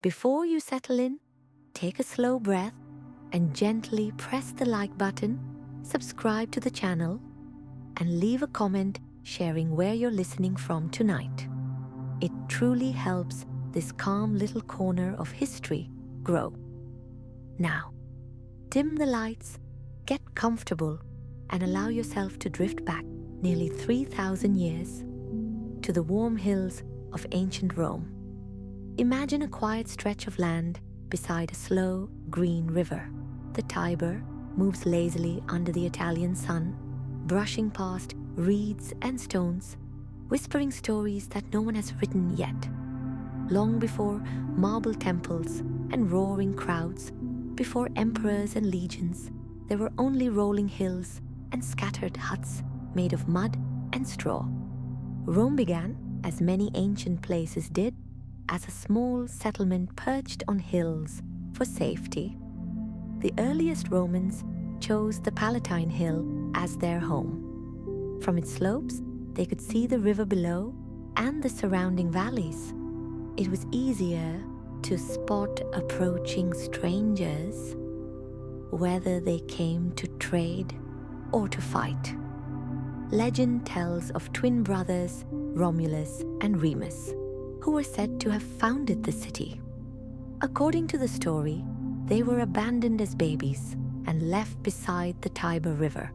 Before you settle in, take a slow breath and gently press the like button, subscribe to the channel, and leave a comment sharing where you're listening from tonight. It truly helps this calm little corner of history grow. Now, dim the lights, get comfortable, and allow yourself to drift back nearly 3,000 years to the warm hills of ancient Rome. Imagine a quiet stretch of land beside a slow, green river. The Tiber moves lazily under the Italian sun, brushing past reeds and stones, whispering stories that no one has written yet. Long before marble temples and roaring crowds, before emperors and legions, there were only rolling hills and scattered huts made of mud and straw. Rome began, as many ancient places did, as a small settlement perched on hills for safety. The earliest Romans chose the Palatine Hill as their home. From its slopes, they could see the river below and the surrounding valleys. It was easier to spot approaching strangers, whether they came to trade or to fight. Legend tells of twin brothers Romulus and Remus, who were said to have founded the city. According to the story, they were abandoned as babies and left beside the Tiber River.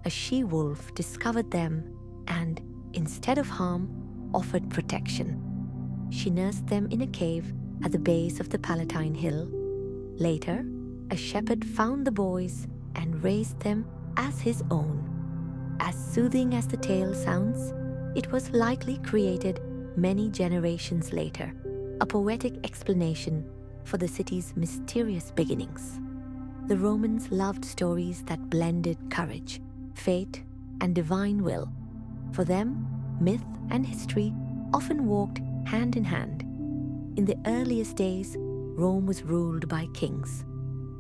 A she-wolf discovered them and, instead of harm, offered protection. She nursed them in a cave at the base of the Palatine Hill. Later, a shepherd found the boys and raised them as his own. As soothing as the tale sounds, it was likely created many generations later, a poetic explanation for the city's mysterious beginnings. The Romans loved stories that blended courage, fate, and divine will. For them, myth and history often walked hand in hand. In the earliest days, Rome was ruled by kings.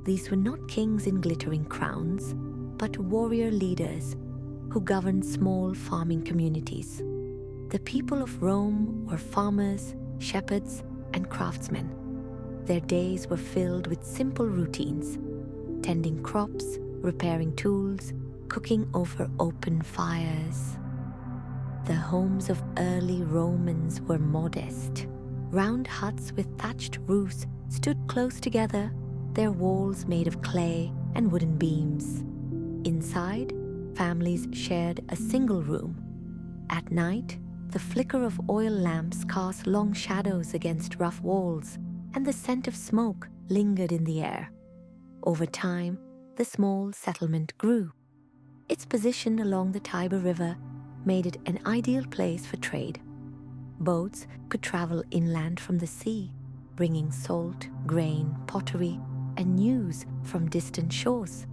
These were not kings in glittering crowns, but warrior leaders who governed small farming communities. The people of Rome were farmers, shepherds, and craftsmen. Their days were filled with simple routines: tending crops, repairing tools, cooking over open fires. The homes of early Romans were modest. Round huts with thatched roofs stood close together, their walls made of clay and wooden beams. Inside, families shared a single room. At night, the flicker of oil lamps cast long shadows against rough walls, and the scent of smoke lingered in the air. Over time, the small settlement grew. Its position along the Tiber River made it an ideal place for trade. Boats could travel inland from the sea, bringing salt, grain, pottery, and news from distant shores.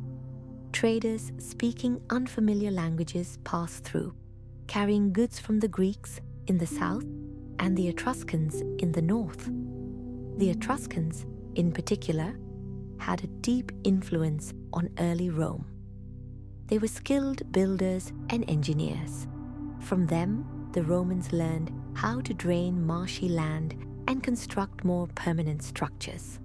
Traders speaking unfamiliar languages passed through, carrying goods from the Greeks in the south and the Etruscans in the north. The Etruscans, in particular, had a deep influence on early Rome. They were skilled builders and engineers. From them, the Romans learned how to drain marshy land and construct more permanent structures.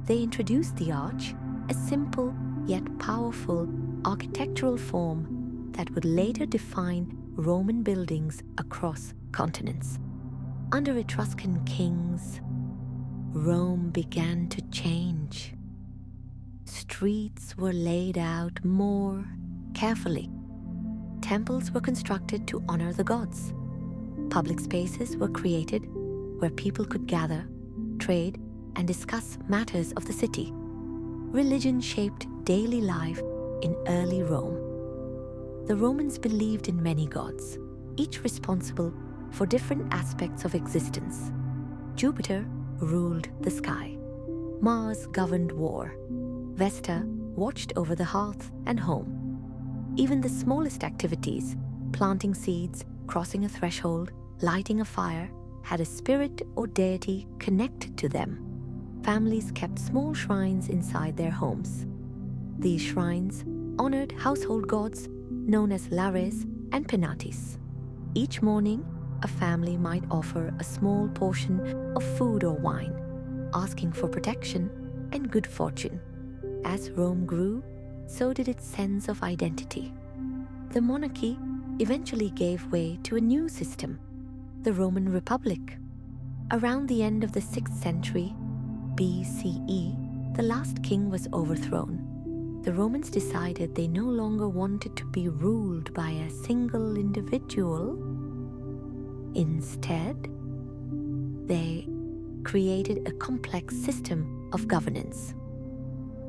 They introduced the arch, a simple yet powerful architectural form that would later define Roman buildings across continents. Under Etruscan kings, Rome began to change. Streets were laid out more carefully. Temples were constructed to honor the gods. Public spaces were created where people could gather, trade, and discuss matters of the city. Religion shaped daily life in early Rome. The Romans believed in many gods, each responsible for different aspects of existence. Jupiter ruled the sky. Mars governed war. Vesta watched over the hearth and home. Even the smallest activities, planting seeds, crossing a threshold, lighting a fire, had a spirit or deity connected to them. Families kept small shrines inside their homes. These shrines honored household gods known as lares and penates. Each morning, a family might offer a small portion of food or wine. asking for protection and good fortune. As Rome grew, so did its sense of identity. The monarchy eventually gave way to a new system, the Roman Republic. Around the end of the 6th century BCE, the last king was overthrown. The Romans decided they no longer wanted to be ruled by a single individual. Instead, they created a complex system of governance.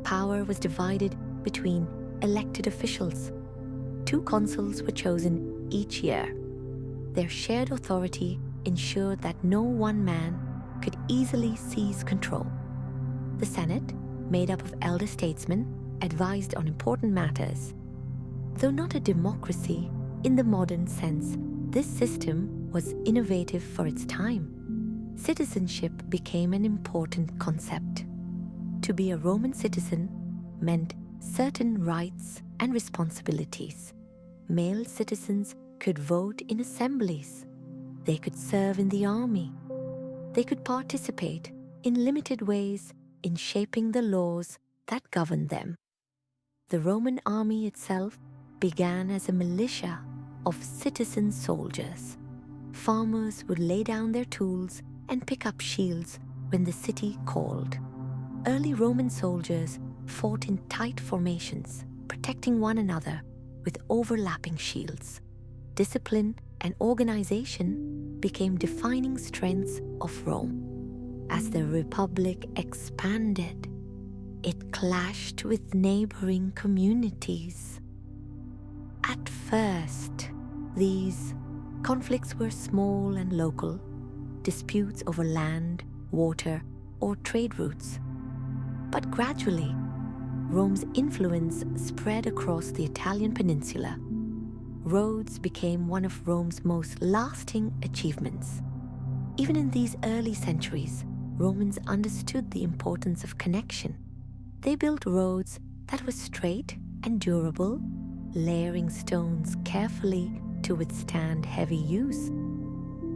Power was divided between elected officials. 2 consuls were chosen each year. Their shared authority ensured that no one man could easily seize control. The Senate, made up of elder statesmen, advised on important matters. Though not a democracy in the modern sense, this system was innovative for its time. Citizenship became an important concept. To be a Roman citizen meant certain rights and responsibilities. Male citizens could vote in assemblies. They could serve in the army. They could participate in limited ways in shaping the laws that governed them. The Roman army itself began as a militia of citizen soldiers. Farmers would lay down their tools and pick up shields when the city called. Early Roman soldiers fought in tight formations, protecting one another with overlapping shields. Discipline and organization became defining strengths of Rome. As the Republic expanded, it clashed with neighboring communities. At first, these conflicts were small and local, disputes over land, water, or trade routes. But gradually, Rome's influence spread across the Italian peninsula. Roads became one of Rome's most lasting achievements. Even in these early centuries, Romans understood the importance of connection. They built roads that were straight and durable, layering stones carefully to withstand heavy use.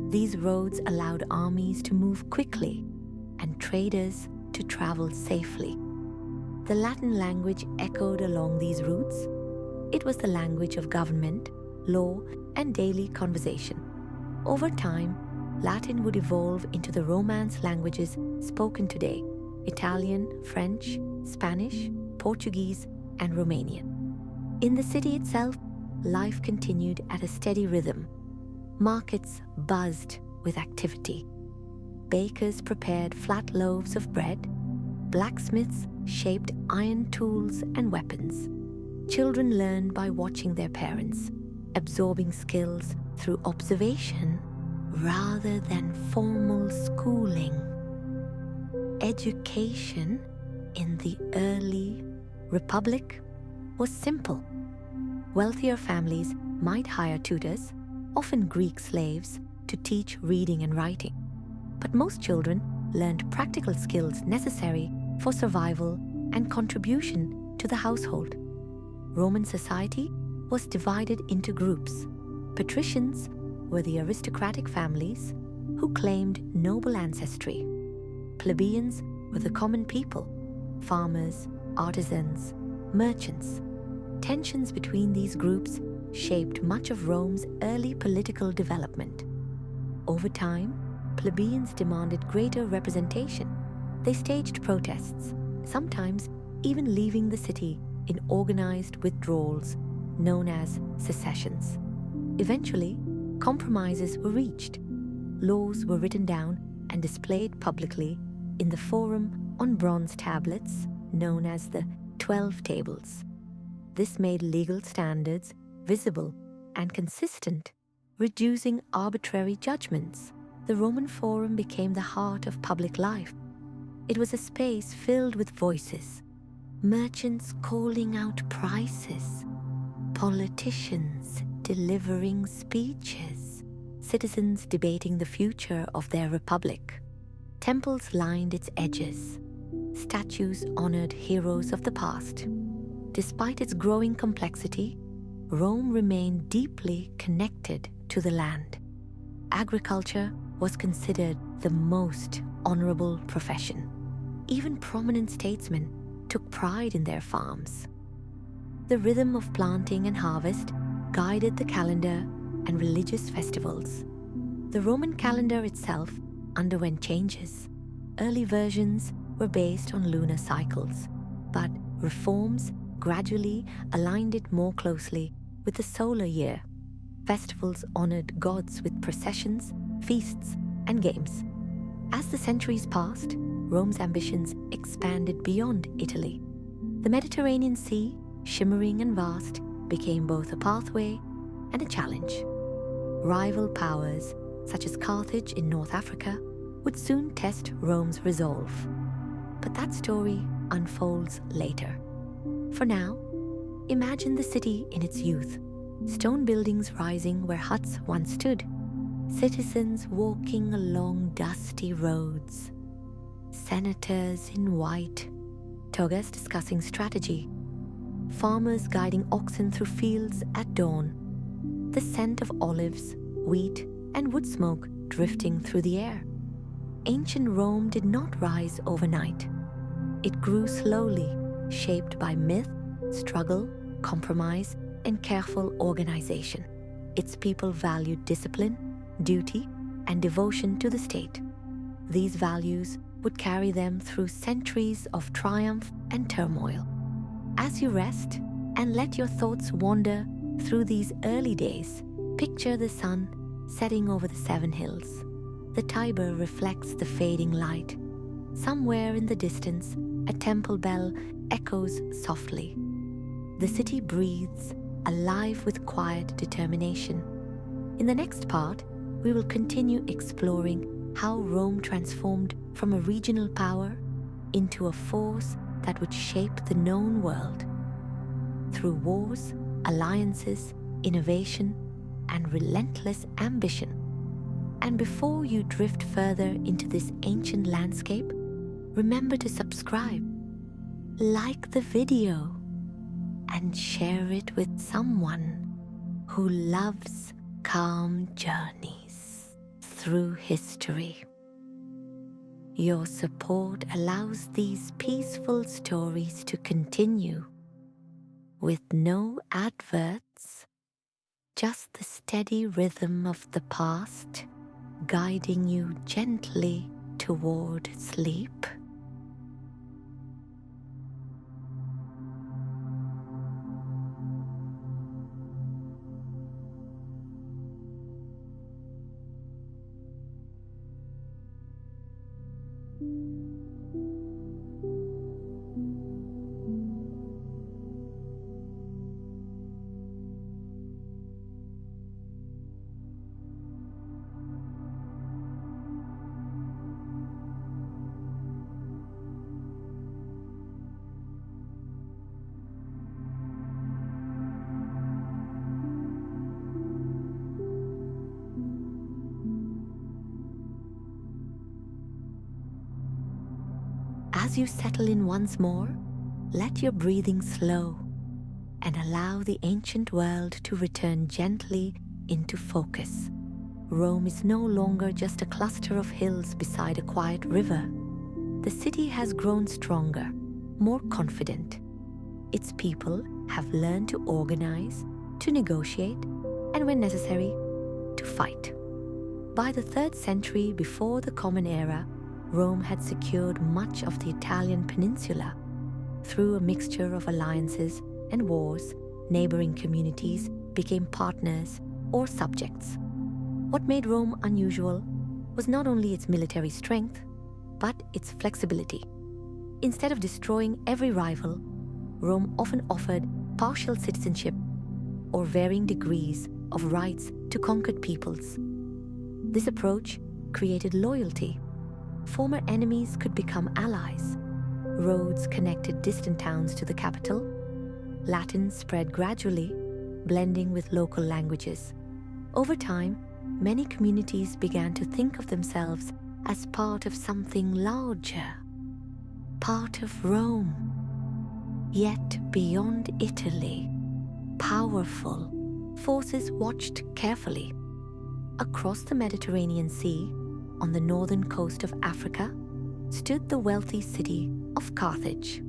These roads allowed armies to move quickly and traders to travel safely. The Latin language echoed along these routes. It was the language of government, law, and daily conversation. Over time, Latin would evolve into the Romance languages spoken today: Italian, French, Spanish, Portuguese, and Romanian. In the city itself, life continued at a steady rhythm. Markets buzzed with activity. Bakers prepared flat loaves of bread. Blacksmiths shaped iron tools and weapons. Children learned by watching their parents, absorbing skills through observation rather than formal schooling. Education in the early Republic was simple. Wealthier families might hire tutors, often Greek slaves, to teach reading and writing. But most children learned practical skills necessary for survival and contribution to the household. Roman society was divided into groups. Patricians were the aristocratic families who claimed noble ancestry. Plebeians were the common people: farmers, artisans, merchants. Tensions between these groups shaped much of Rome's early political development. Over time, plebeians demanded greater representation. They staged protests, sometimes even leaving the city in organized withdrawals known as secessions. Eventually, compromises were reached. Laws were written down and displayed publicly in the Forum on bronze tablets known as the 12 Tables. This made legal standards visible and consistent, reducing arbitrary judgments. The Roman Forum became the heart of public life. It was a space filled with voices: merchants calling out prices, politicians delivering speeches, citizens debating the future of their republic. Temples lined its edges. Statues honored heroes of the past. Despite its growing complexity, Rome remained deeply connected to the land. Agriculture was considered the most honorable profession. Even prominent statesmen took pride in their farms. The rhythm of planting and harvest guided the calendar and religious festivals. The Roman calendar itself underwent changes. Early versions were based on lunar cycles, but reforms gradually aligned it more closely with the solar year. Festivals honored gods with processions, feasts, and games. As the centuries passed, Rome's ambitions expanded beyond Italy. The Mediterranean Sea, shimmering and vast, became both a pathway and a challenge. Rival powers, such as Carthage in North Africa, would soon test Rome's resolve. But that story unfolds later. For now, imagine the city in its youth, stone buildings rising where huts once stood, citizens walking along dusty roads, senators in white togas discussing strategy, farmers guiding oxen through fields at dawn, the scent of olives, wheat, and wood smoke drifting through the air. Ancient Rome did not rise overnight. It grew slowly, shaped by myth, struggle, compromise, and careful organization. Its people valued discipline, duty, and devotion to the state. These values would carry them through centuries of triumph and turmoil. As you rest and let your thoughts wander through these early days, picture the sun setting over the 7 hills. The Tiber reflects the fading light. Somewhere in the distance, a temple bell echoes softly. The city breathes, alive with quiet determination. In the next part, we will continue exploring how Rome transformed from a regional power into a force that would shape the known world. Through wars, alliances, innovation, and relentless ambition. And before you drift further into this ancient landscape, remember to subscribe, like the video, and share it with someone who loves calm journeys through history. Your support allows these peaceful stories to continue with no adverts, just the steady rhythm of the past guiding you gently toward sleep. As you settle in once more, let your breathing slow and allow the ancient world to return gently into focus. Rome is no longer just a cluster of hills beside a quiet river. The city has grown stronger, more confident. Its people have learned to organize, to negotiate, and when necessary, to fight. By the 3rd century before the Common Era, Rome had secured much of the Italian peninsula. Through a mixture of alliances and wars, neighboring communities became partners or subjects. What made Rome unusual was not only its military strength, but its flexibility. Instead of destroying every rival, Rome often offered partial citizenship or varying degrees of rights to conquered peoples. This approach created loyalty. Former enemies could become allies. Roads connected distant towns to the capital. Latin spread gradually, blending with local languages. Over time, many communities began to think of themselves as part of something larger, part of Rome. Yet beyond Italy, powerful forces watched carefully. Across the Mediterranean Sea, on the northern coast of Africa, stood the wealthy city of Carthage.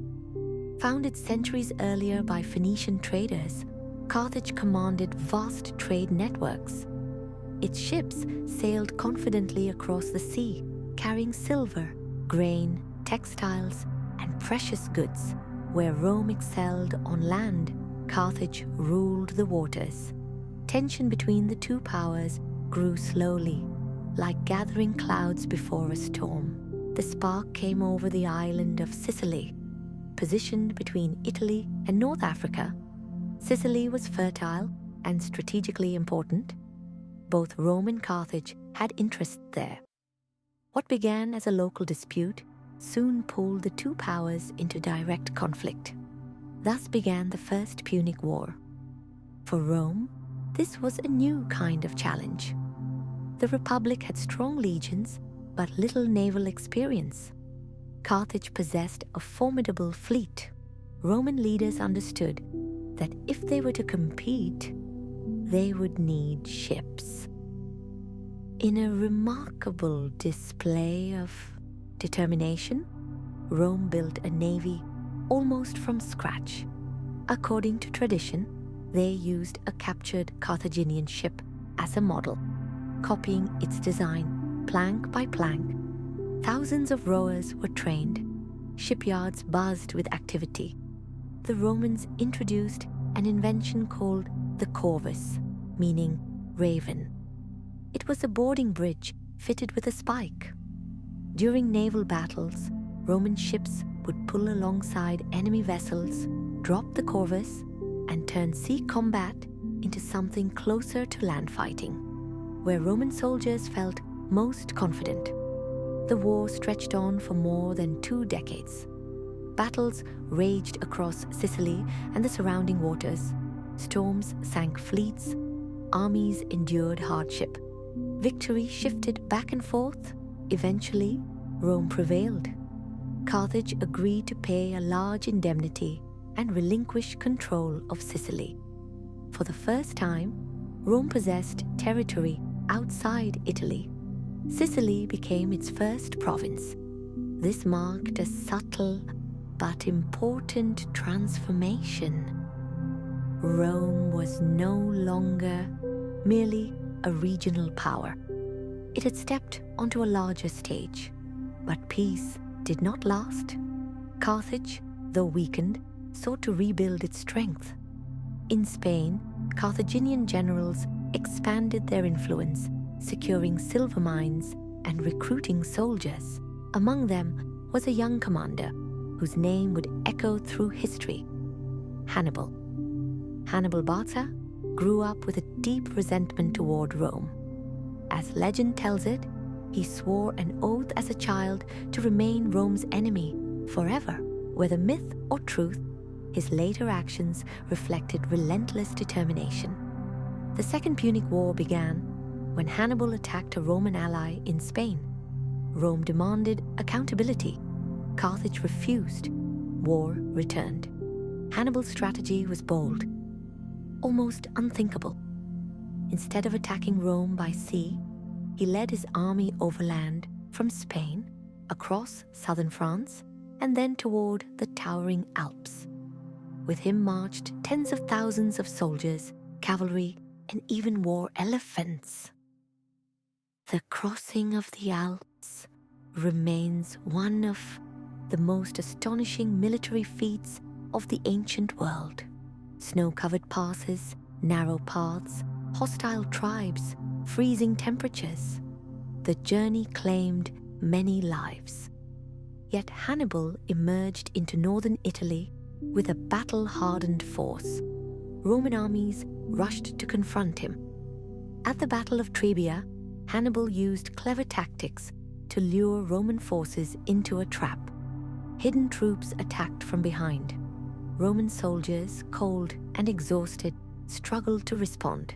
Founded centuries earlier by Phoenician traders, Carthage commanded vast trade networks. Its ships sailed confidently across the sea, carrying silver, grain, textiles, and precious goods. Where Rome excelled on land, Carthage ruled the waters. Tension between the two powers grew slowly, like gathering clouds before a storm. The spark came over the island of Sicily. Positioned between Italy and North Africa, Sicily was fertile and strategically important. Both Rome and Carthage had interests there. What began as a local dispute soon pulled the two powers into direct conflict. Thus began the First Punic War. For Rome, this was a new kind of challenge. The Republic had strong legions, but little naval experience. Carthage possessed a formidable fleet. Roman leaders understood that if they were to compete, they would need ships. In a remarkable display of determination, Rome built a navy almost from scratch. According to tradition, they used a captured Carthaginian ship as a model, copying its design plank by plank. Thousands of rowers were trained. Shipyards buzzed with activity. The Romans introduced an invention called the corvus, meaning raven. It was a boarding bridge fitted with a spike. During naval battles, Roman ships would pull alongside enemy vessels, drop the corvus, and turn sea combat into something closer to land fighting, where Roman soldiers felt most confident. The war stretched on for more than 2 decades. Battles raged across Sicily and the surrounding waters. Storms sank fleets. Armies endured hardship. Victory shifted back and forth. Eventually, Rome prevailed. Carthage agreed to pay a large indemnity and relinquish control of Sicily. For the first time, Rome possessed territory outside Italy. Sicily became its first province. This marked a subtle but important transformation. Rome was no longer merely a regional power. It had stepped onto a larger stage. But peace did not last. Carthage, though weakened, sought to rebuild its strength. In Spain, Carthaginian generals expanded their influence, securing silver mines and recruiting soldiers. Among them was a young commander whose name would echo through history, Hannibal. Hannibal Barca grew up with a deep resentment toward Rome. As legend tells it, he swore an oath as a child to remain Rome's enemy forever. Whether myth or truth, his later actions reflected relentless determination. The Second Punic War began when Hannibal attacked a Roman ally in Spain. Rome demanded accountability. Carthage refused. War returned. Hannibal's strategy was bold, almost unthinkable. Instead of attacking Rome by sea, he led his army overland from Spain, across southern France, and then toward the towering Alps. With him marched tens of thousands of soldiers, cavalry, and even war elephants. The crossing of the Alps remains one of the most astonishing military feats of the ancient world. Snow-covered passes, narrow paths, hostile tribes, freezing temperatures. The journey claimed many lives. Yet Hannibal emerged into northern Italy with a battle-hardened force. Roman armies rushed to confront him. At the Battle of Trebia, Hannibal used clever tactics to lure Roman forces into a trap. Hidden troops attacked from behind. Roman soldiers, cold and exhausted, struggled to respond.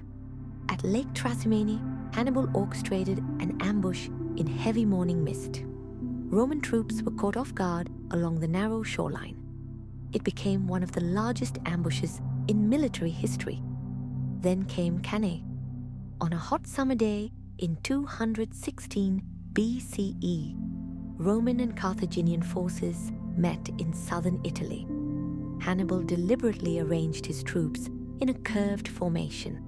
At Lake Trasimene, Hannibal orchestrated an ambush in heavy morning mist. Roman troops were caught off guard along the narrow shoreline. It became one of the largest ambushes in military history. Then came Cannae. On a hot summer day in 216 BCE, Roman and Carthaginian forces met in southern Italy. Hannibal deliberately arranged his troops in a curved formation.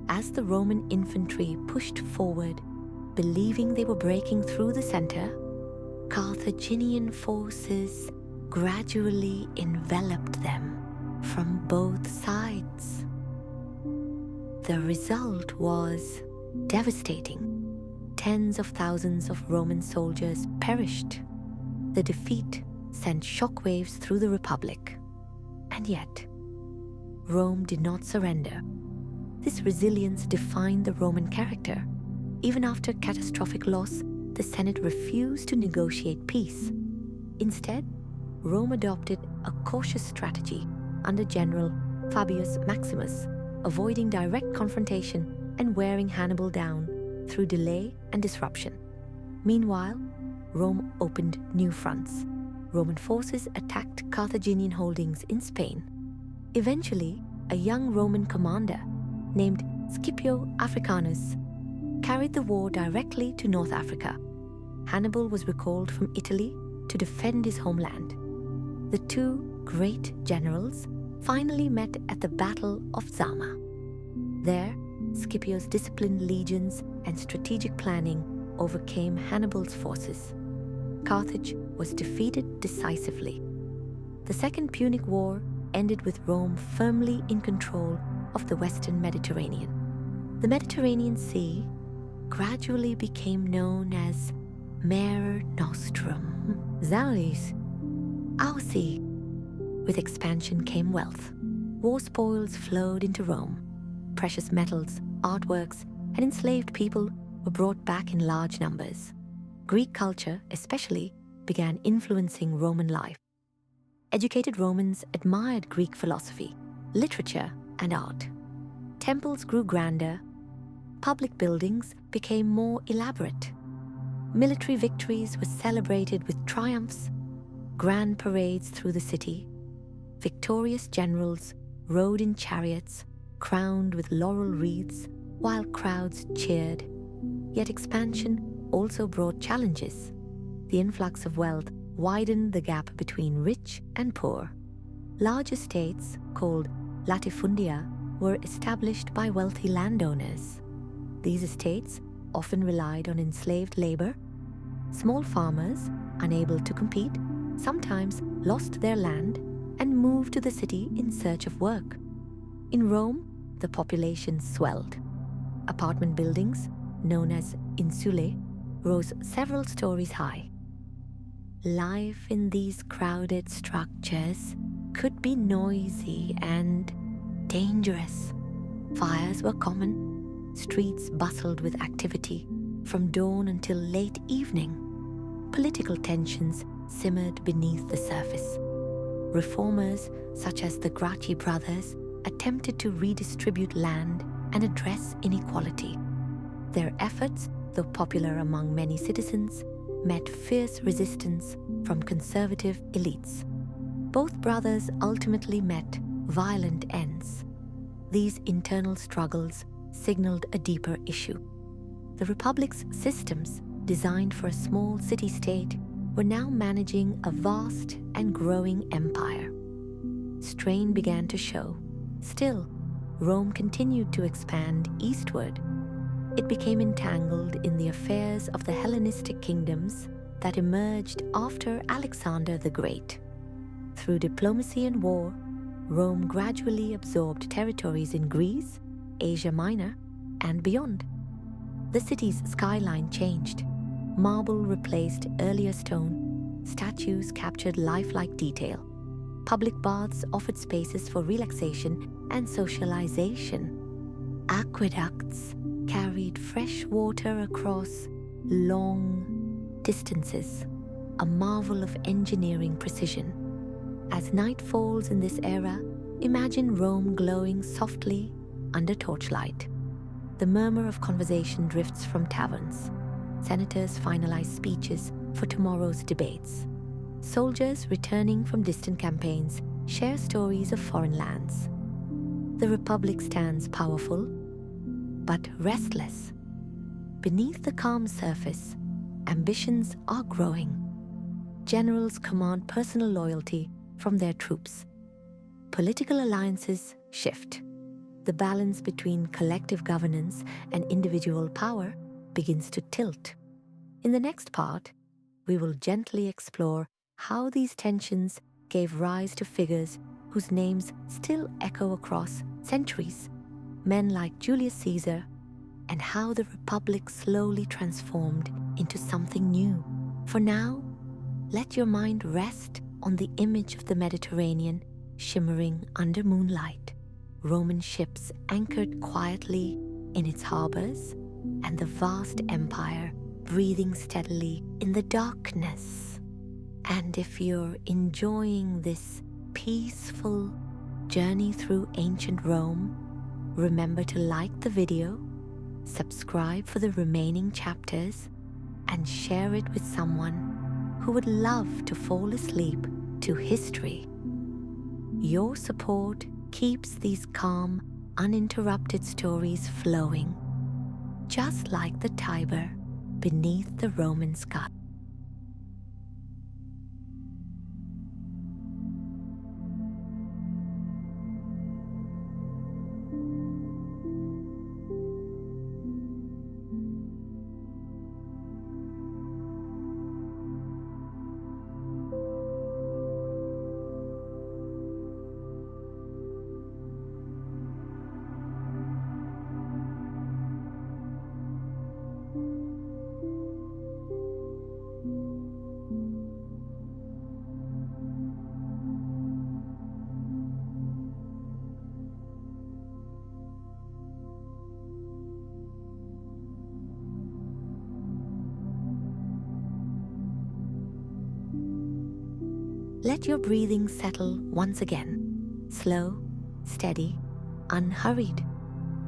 As the Roman infantry pushed forward, believing they were breaking through the center, Carthaginian forces gradually enveloped them from both sides. The result was devastating. Tens of thousands of Roman soldiers perished. The defeat sent shockwaves through the Republic. And yet, Rome did not surrender. This resilience defined the Roman character. Even after catastrophic loss, the Senate refused to negotiate peace. Instead, Rome adopted a cautious strategy under General Fabius Maximus, avoiding direct confrontation and wearing Hannibal down through delay and disruption. Meanwhile, Rome opened new fronts. Roman forces attacked Carthaginian holdings in Spain. Eventually, a young Roman commander named Scipio Africanus carried the war directly to North Africa. Hannibal was recalled from Italy to defend his homeland. The two great generals finally met at the Battle of Zama. There, Scipio's disciplined legions and strategic planning overcame Hannibal's forces. Carthage was defeated decisively. The Second Punic War ended with Rome firmly in control of the Western Mediterranean. The Mediterranean Sea gradually became known as Mare Nostrum, Zalis, our sea. With expansion came wealth. War spoils flowed into Rome. Precious metals, artworks, and enslaved people were brought back in large numbers. Greek culture, especially, began influencing Roman life. Educated Romans admired Greek philosophy, literature, and art. Temples grew grander. Public buildings became more elaborate. Military victories were celebrated with triumphs, grand parades through the city. Victorious generals rode in chariots, crowned with laurel wreaths, while crowds cheered. Yet expansion also brought challenges. The influx of wealth widened the gap between rich and poor. Large estates, called latifundia, were established by wealthy landowners. These estates often relied on enslaved labor. Small farmers, unable to compete, sometimes lost their land and moved to the city in search of work. In Rome, the population swelled. Apartment buildings, known as insulae, rose several stories high. Life in these crowded structures could be noisy and dangerous. Fires were common. Streets bustled with activity from dawn until late evening. Political tensions simmered beneath the surface. Reformers, such as the Gracchi brothers, attempted to redistribute land and address inequality. Their efforts, though popular among many citizens, met fierce resistance from conservative elites. Both brothers ultimately met violent ends. These internal struggles signaled a deeper issue. The Republic's systems, designed for a small city-state, were now managing a vast and growing empire. Strain began to show. Still, Rome continued to expand eastward. It became entangled in the affairs of the Hellenistic kingdoms that emerged after Alexander the Great. Through diplomacy and war, Rome gradually absorbed territories in Greece, Asia Minor, and beyond. The city's skyline changed. Marble replaced earlier stone. Statues captured lifelike detail. Public baths offered spaces for relaxation and socialization. Aqueducts carried fresh water across long distances, a marvel of engineering precision. As night falls in this era, imagine Rome glowing softly under torchlight. The murmur of conversation drifts from taverns. Senators finalize speeches for tomorrow's debates. Soldiers returning from distant campaigns share stories of foreign lands. The Republic stands powerful, but restless. Beneath the calm surface, ambitions are growing. generals command personal loyalty from their troops. Political alliances shift. The balance between collective governance and individual power begins to tilt. In the next part, we will gently explore how these tensions gave rise to figures whose names still echo across centuries, men like Julius Caesar, and how the Republic slowly transformed into something new. For now, let your mind rest on the image of the Mediterranean shimmering under moonlight, Roman ships anchored quietly in its harbors, and the vast empire breathing steadily in the darkness. And if you're enjoying this peaceful journey through ancient Rome, remember to like the video, subscribe for the remaining chapters, and share it with someone who would love to fall asleep to history. Your support keeps these calm, uninterrupted stories flowing, just like the Tiber beneath the Roman sky. Let your breathing settle once again, slow, steady, unhurried.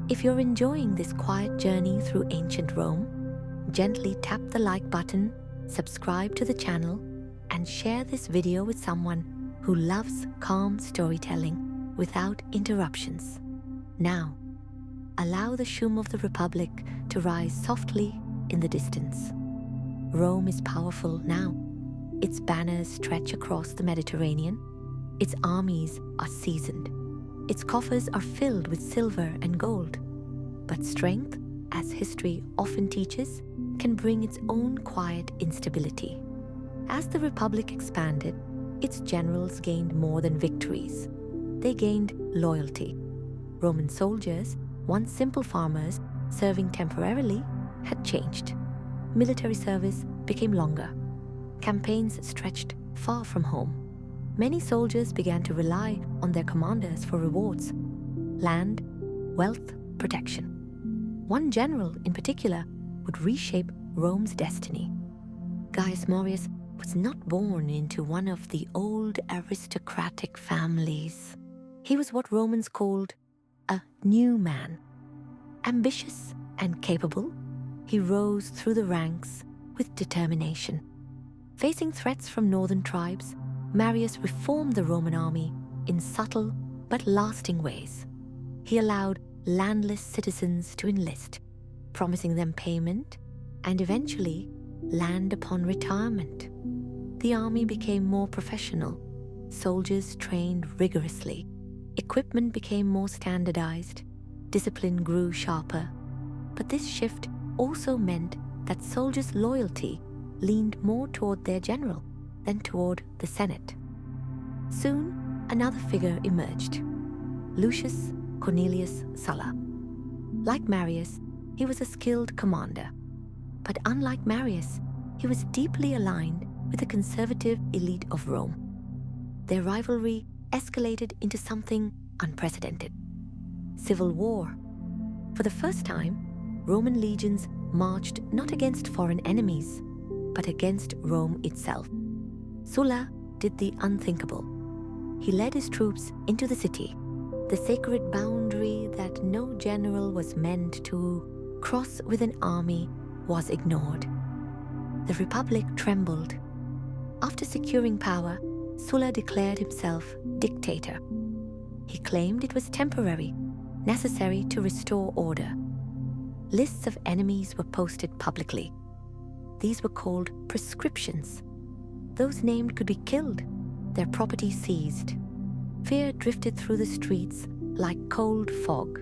If you're enjoying this quiet journey through ancient Rome, gently tap the like button, subscribe to the channel, and share this video with someone who loves calm storytelling without interruptions. Now, allow the shum of the Republic to rise softly in the distance. Rome is powerful now. Its banners stretch across the Mediterranean. Its armies are seasoned. Its coffers are filled with silver and gold. But strength, as history often teaches, can bring its own quiet instability. As the Republic expanded, its generals gained more than victories. They gained loyalty. Roman soldiers, once simple farmers serving temporarily, had changed. Military service became longer. Campaigns stretched far from home. Many soldiers began to rely on their commanders for rewards, land, wealth, protection. One general in particular would reshape Rome's destiny. Gaius Marius was not born into one of the old aristocratic families. He was what Romans called a new man. Ambitious and capable, he rose through the ranks with determination. Facing threats from northern tribes, Marius reformed the Roman army in subtle but lasting ways. He allowed landless citizens to enlist, promising them payment and eventually land upon retirement. The army became more professional. Soldiers trained rigorously. Equipment became more standardized. Discipline grew sharper. But this shift also meant that soldiers' loyalty leaned more toward their general than toward the Senate. Soon, another figure emerged, Lucius Cornelius Sulla. Like Marius, he was a skilled commander. But unlike Marius, he was deeply aligned with the conservative elite of Rome. Their rivalry escalated into something unprecedented: civil war. For the first time, Roman legions marched not against foreign enemies, but against Rome itself. Sulla did the unthinkable. He led his troops into the city, the sacred boundary that no general was meant to cross with an army was ignored. The Republic trembled. After securing power, Sulla declared himself dictator. He claimed it was temporary, necessary to restore order. Lists of enemies were posted publicly. These were called prescriptions. those named could be killed, their property seized. Fear drifted through the streets like cold fog.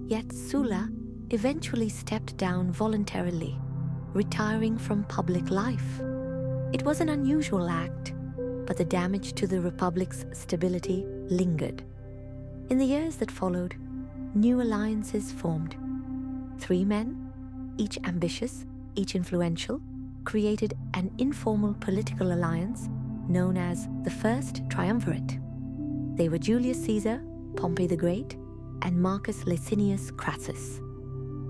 Yet Sulla eventually stepped down voluntarily, retiring from public life. It was an unusual act, but the damage to the Republic's stability lingered. In the years that followed, new alliances formed. 3 men, each ambitious, each influential, created an informal political alliance known as the First Triumvirate. They were Julius Caesar, Pompey the Great, and Marcus Licinius Crassus.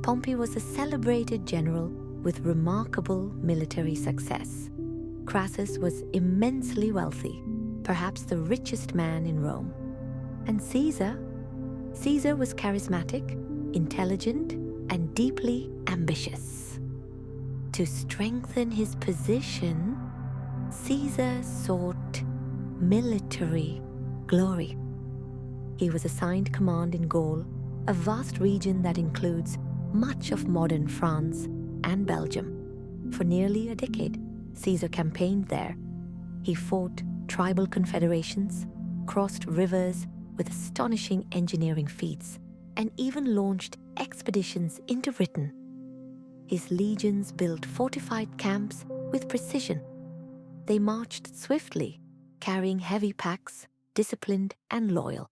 Pompey was a celebrated general with remarkable military success. Crassus was immensely wealthy, perhaps the richest man in Rome. And Caesar was charismatic, intelligent, and deeply ambitious. To strengthen his position, Caesar sought military glory. He was assigned command in Gaul, a vast region that includes much of modern France and Belgium. For nearly a decade, Caesar campaigned there. He fought tribal confederations, crossed rivers with astonishing engineering feats, and even launched expeditions into Britain. His legions built fortified camps with precision. They marched swiftly, carrying heavy packs, disciplined and loyal.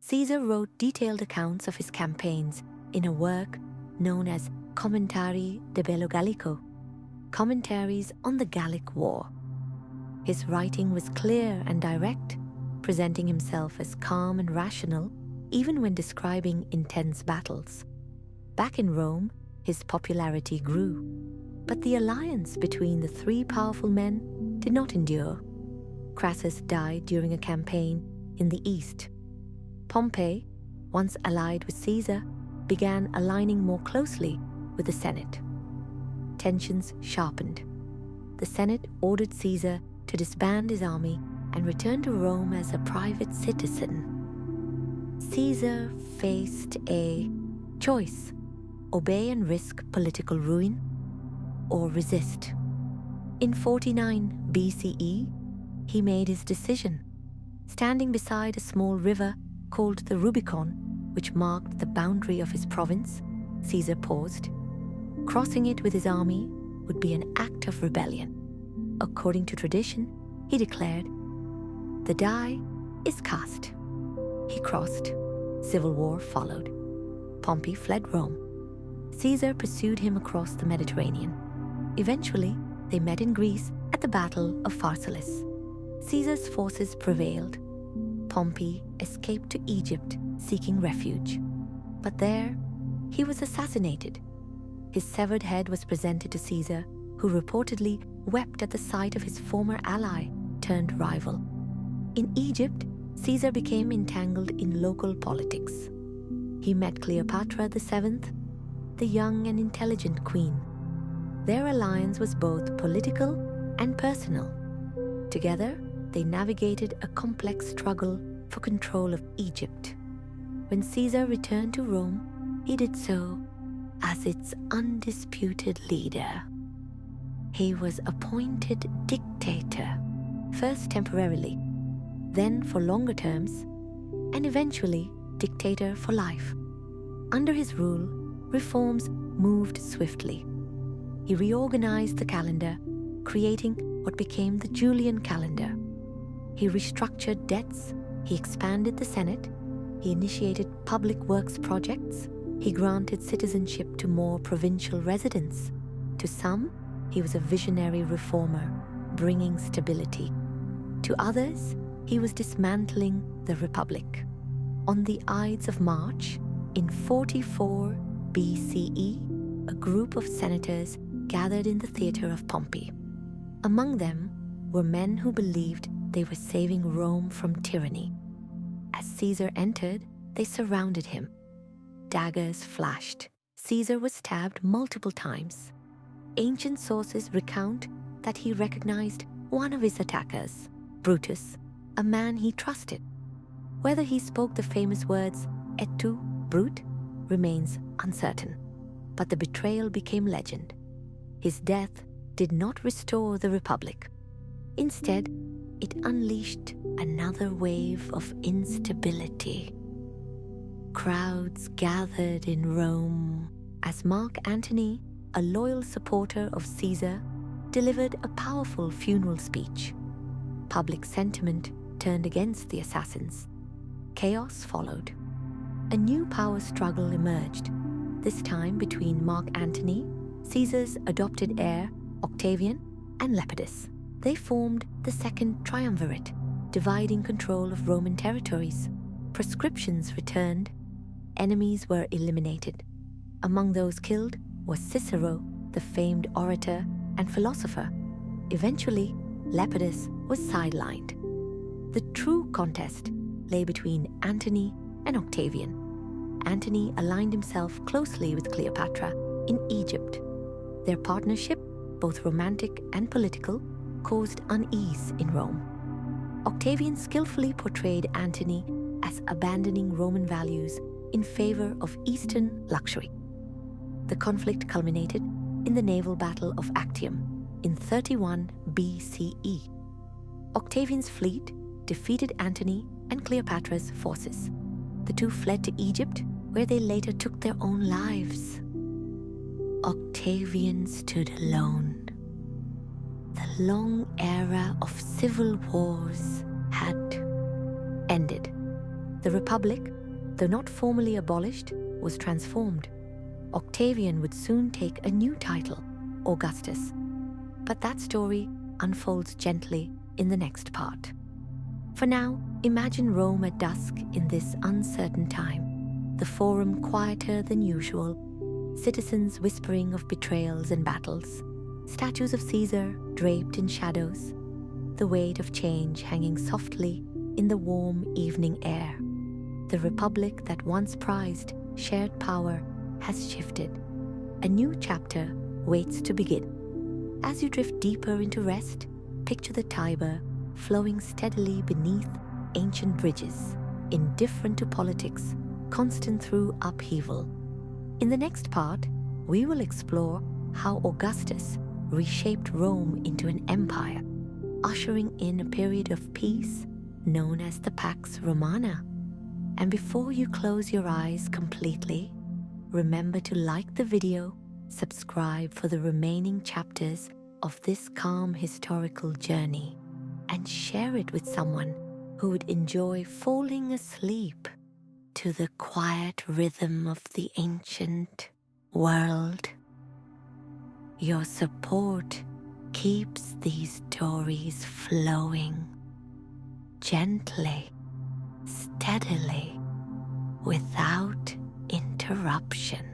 Caesar wrote detailed accounts of his campaigns in a work known as Commentarii de Bello Gallico, Commentaries on the Gallic War. His writing was clear and direct, presenting himself as calm and rational even when describing intense battles. Back in Rome, his popularity grew, but the alliance between the 3 powerful men did not endure. Crassus died during a campaign in the east. Pompey, once allied with Caesar, began aligning more closely with the Senate. Tensions sharpened. The Senate ordered Caesar to disband his army and return to Rome as a private citizen. Caesar faced a choice: obey and risk political ruin, or resist. In 49 BCE, he made his decision. Standing beside a small river called the Rubicon, which marked the boundary of his province, Caesar paused. Crossing it with his army would be an act of rebellion. According to tradition, he declared, "The die is cast." He crossed. Civil war followed. Pompey fled Rome. Caesar pursued him across the Mediterranean. Eventually, they met in Greece at the Battle of Pharsalus. Caesar's forces prevailed. Pompey escaped to Egypt seeking refuge. But there, he was assassinated. His severed head was presented to Caesar, who reportedly wept at the sight of his former ally turned rival. In Egypt, Caesar became entangled in local politics. He met Cleopatra VII, the young and intelligent queen. Their alliance was both political and personal. Together, they navigated a complex struggle for control of Egypt. When Caesar returned to Rome, he did so as its undisputed leader. He was appointed dictator, first temporarily, then for longer terms, and eventually dictator for life. Under his rule, reforms moved swiftly. He reorganized the calendar, creating what became the Julian calendar. He restructured debts, he expanded the Senate, he initiated public works projects, he granted citizenship to more provincial residents. To some, he was a visionary reformer, bringing stability. To others, he was dismantling the Republic. On the Ides of March, in 44 BCE, a group of senators gathered in the theater of Pompey. Among them were men who believed they were saving Rome from tyranny. As Caesar entered, they surrounded him. Daggers flashed. Caesar was stabbed multiple times. Ancient sources recount that he recognized one of his attackers, Brutus, a man he trusted. Whether he spoke the famous words "et tu, Brute," remains uncertain, but the betrayal became legend. His death did not restore the Republic. Instead, it unleashed another wave of instability. Crowds gathered in Rome as Mark Antony, a loyal supporter of Caesar, delivered a powerful funeral speech. Public sentiment turned against the assassins. Chaos followed. A new power struggle emerged, this time between Mark Antony, Caesar's adopted heir, Octavian, and Lepidus. They formed the Second Triumvirate, dividing control of Roman territories. Proscriptions returned. Enemies were eliminated. Among those killed was Cicero, the famed orator and philosopher. Eventually, Lepidus was sidelined. The true contest lay between Antony and Octavian. Antony aligned himself closely with Cleopatra in Egypt. Their partnership, both romantic and political, caused unease in Rome. Octavian skillfully portrayed Antony as abandoning Roman values in favor of Eastern luxury. The conflict culminated in the naval battle of Actium in 31 BCE. Octavian's fleet defeated Antony and Cleopatra's forces. The two fled to Egypt, where they later took their own lives. Octavian stood alone. The long era of civil wars had ended. The Republic, though not formally abolished, was transformed. Octavian would soon take a new title, Augustus. But that story unfolds gently in the next part. For now, imagine Rome at dusk in this uncertain time, the forum quieter than usual, citizens whispering of betrayals and battles, statues of Caesar draped in shadows, the weight of change hanging softly in the warm evening air. The republic that once prized shared power has shifted. A new chapter waits to begin. As you drift deeper into rest, picture the Tiber flowing steadily beneath ancient bridges, indifferent to politics, constant through upheaval. In the next part, we will explore how Augustus reshaped Rome into an empire, ushering in a period of peace known as the Pax Romana. And before you close your eyes completely, remember to like the video, subscribe for the remaining chapters of this calm historical journey, and share it with someone who would enjoy falling asleep to the quiet rhythm of the ancient world. Your support keeps these stories flowing gently, steadily, without interruption.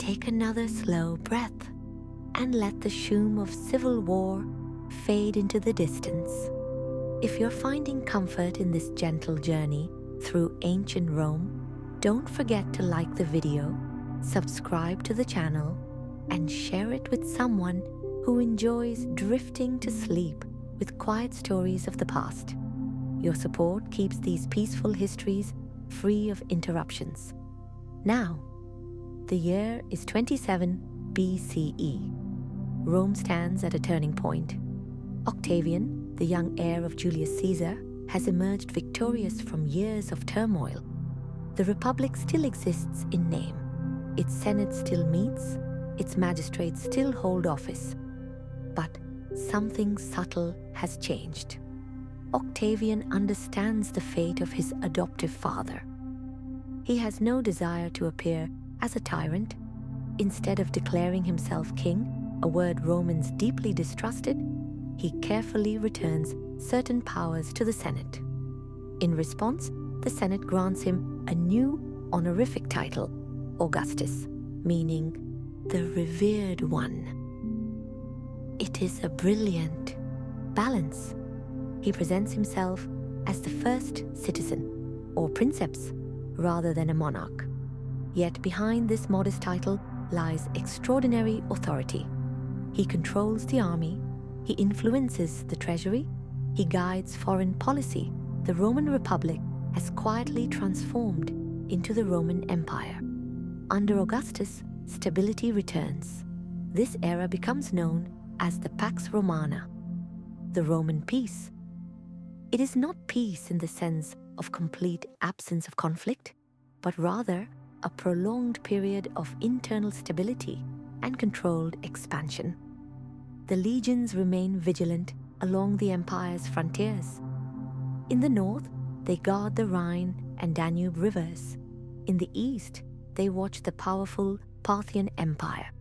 Take another slow breath and let the shoom of civil war fade into the distance. If you're finding comfort in this gentle journey through ancient Rome, don't forget to like the video, subscribe to the channel, and share it with someone who enjoys drifting to sleep with quiet stories of the past. Your support keeps these peaceful histories free of interruptions. Now, the year is 27 BCE. Rome stands at a turning point. Octavian, the young heir of Julius Caesar, has emerged victorious from years of turmoil. The Republic still exists in name. Its Senate still meets, its magistrates still hold office. But something subtle has changed. Octavian understands the fate of his adoptive father. He has no desire to appear as a tyrant. Instead of declaring himself king, a word Romans deeply distrusted, he carefully returns certain powers to the Senate. In response, the Senate grants him a new honorific title, Augustus, meaning the revered one. It is a brilliant balance. He presents himself as the first citizen, or princeps, rather than a monarch. Yet behind this modest title lies extraordinary authority. He controls the army, he influences the treasury, he guides foreign policy. The Roman Republic has quietly transformed into the Roman Empire. Under Augustus, stability returns. This era becomes known as the Pax Romana, the Roman peace. It is not peace in the sense of complete absence of conflict, but rather a prolonged period of internal stability and controlled expansion. The legions remain vigilant along the empire's frontiers. In the north, they guard the Rhine and Danube rivers. In the east, they watch the powerful Parthian Empire.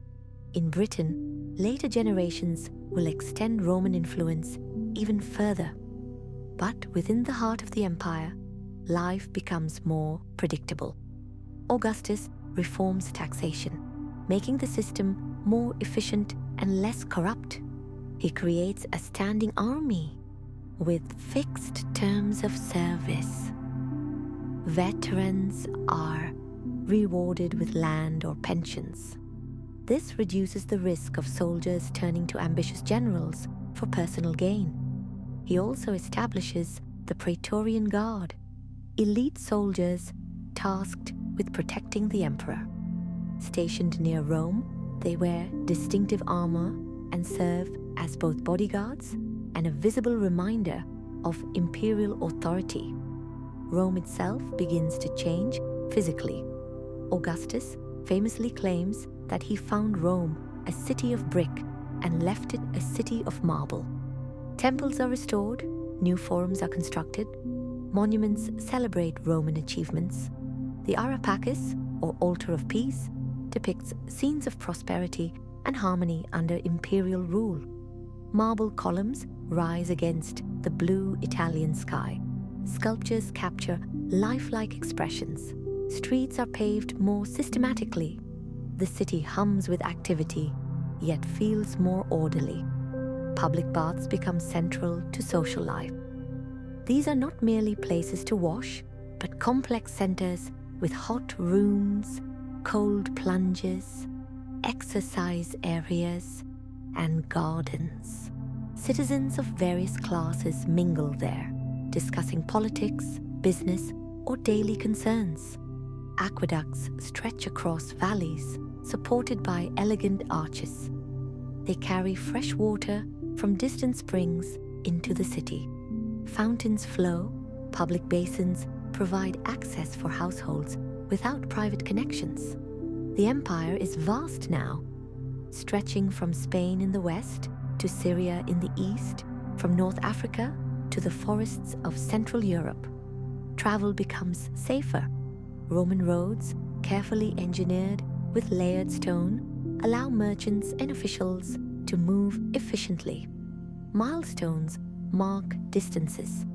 In Britain, later generations will extend Roman influence even further. But within the heart of the empire, life becomes more predictable. Augustus reforms taxation, making the system more efficient and less corrupt. He creates a standing army with fixed terms of service. Veterans are rewarded with land or pensions. This reduces the risk of soldiers turning to ambitious generals for personal gain. He also establishes the Praetorian Guard, elite soldiers tasked with protecting the emperor. Stationed near Rome, they wear distinctive armor and serve as both bodyguards and a visible reminder of imperial authority. Rome itself begins to change physically. Augustus famously claims that he found Rome a city of brick and left it a city of marble. Temples are restored, new forums are constructed, monuments celebrate Roman achievements. The Pacis, or Altar of Peace, depicts scenes of prosperity and harmony under imperial rule. Marble columns rise against the blue Italian sky. Sculptures capture lifelike expressions. Streets are paved more systematically. The city hums with activity, yet feels more orderly. Public baths become central to social life. These are not merely places to wash, but complex centers with hot rooms, cold plunges, exercise areas, and gardens. Citizens of various classes mingle there, discussing politics, business, or daily concerns. Aqueducts stretch across valleys, supported by elegant arches. They carry fresh water from distant springs into the city. Fountains flow, public basins provide access for households without private connections. The empire is vast now, stretching from Spain in the west to Syria in the east, from North Africa to the forests of Central Europe. Travel becomes safer. Roman roads, carefully engineered with layered stone, allow merchants and officials to move efficiently. Milestones mark distances.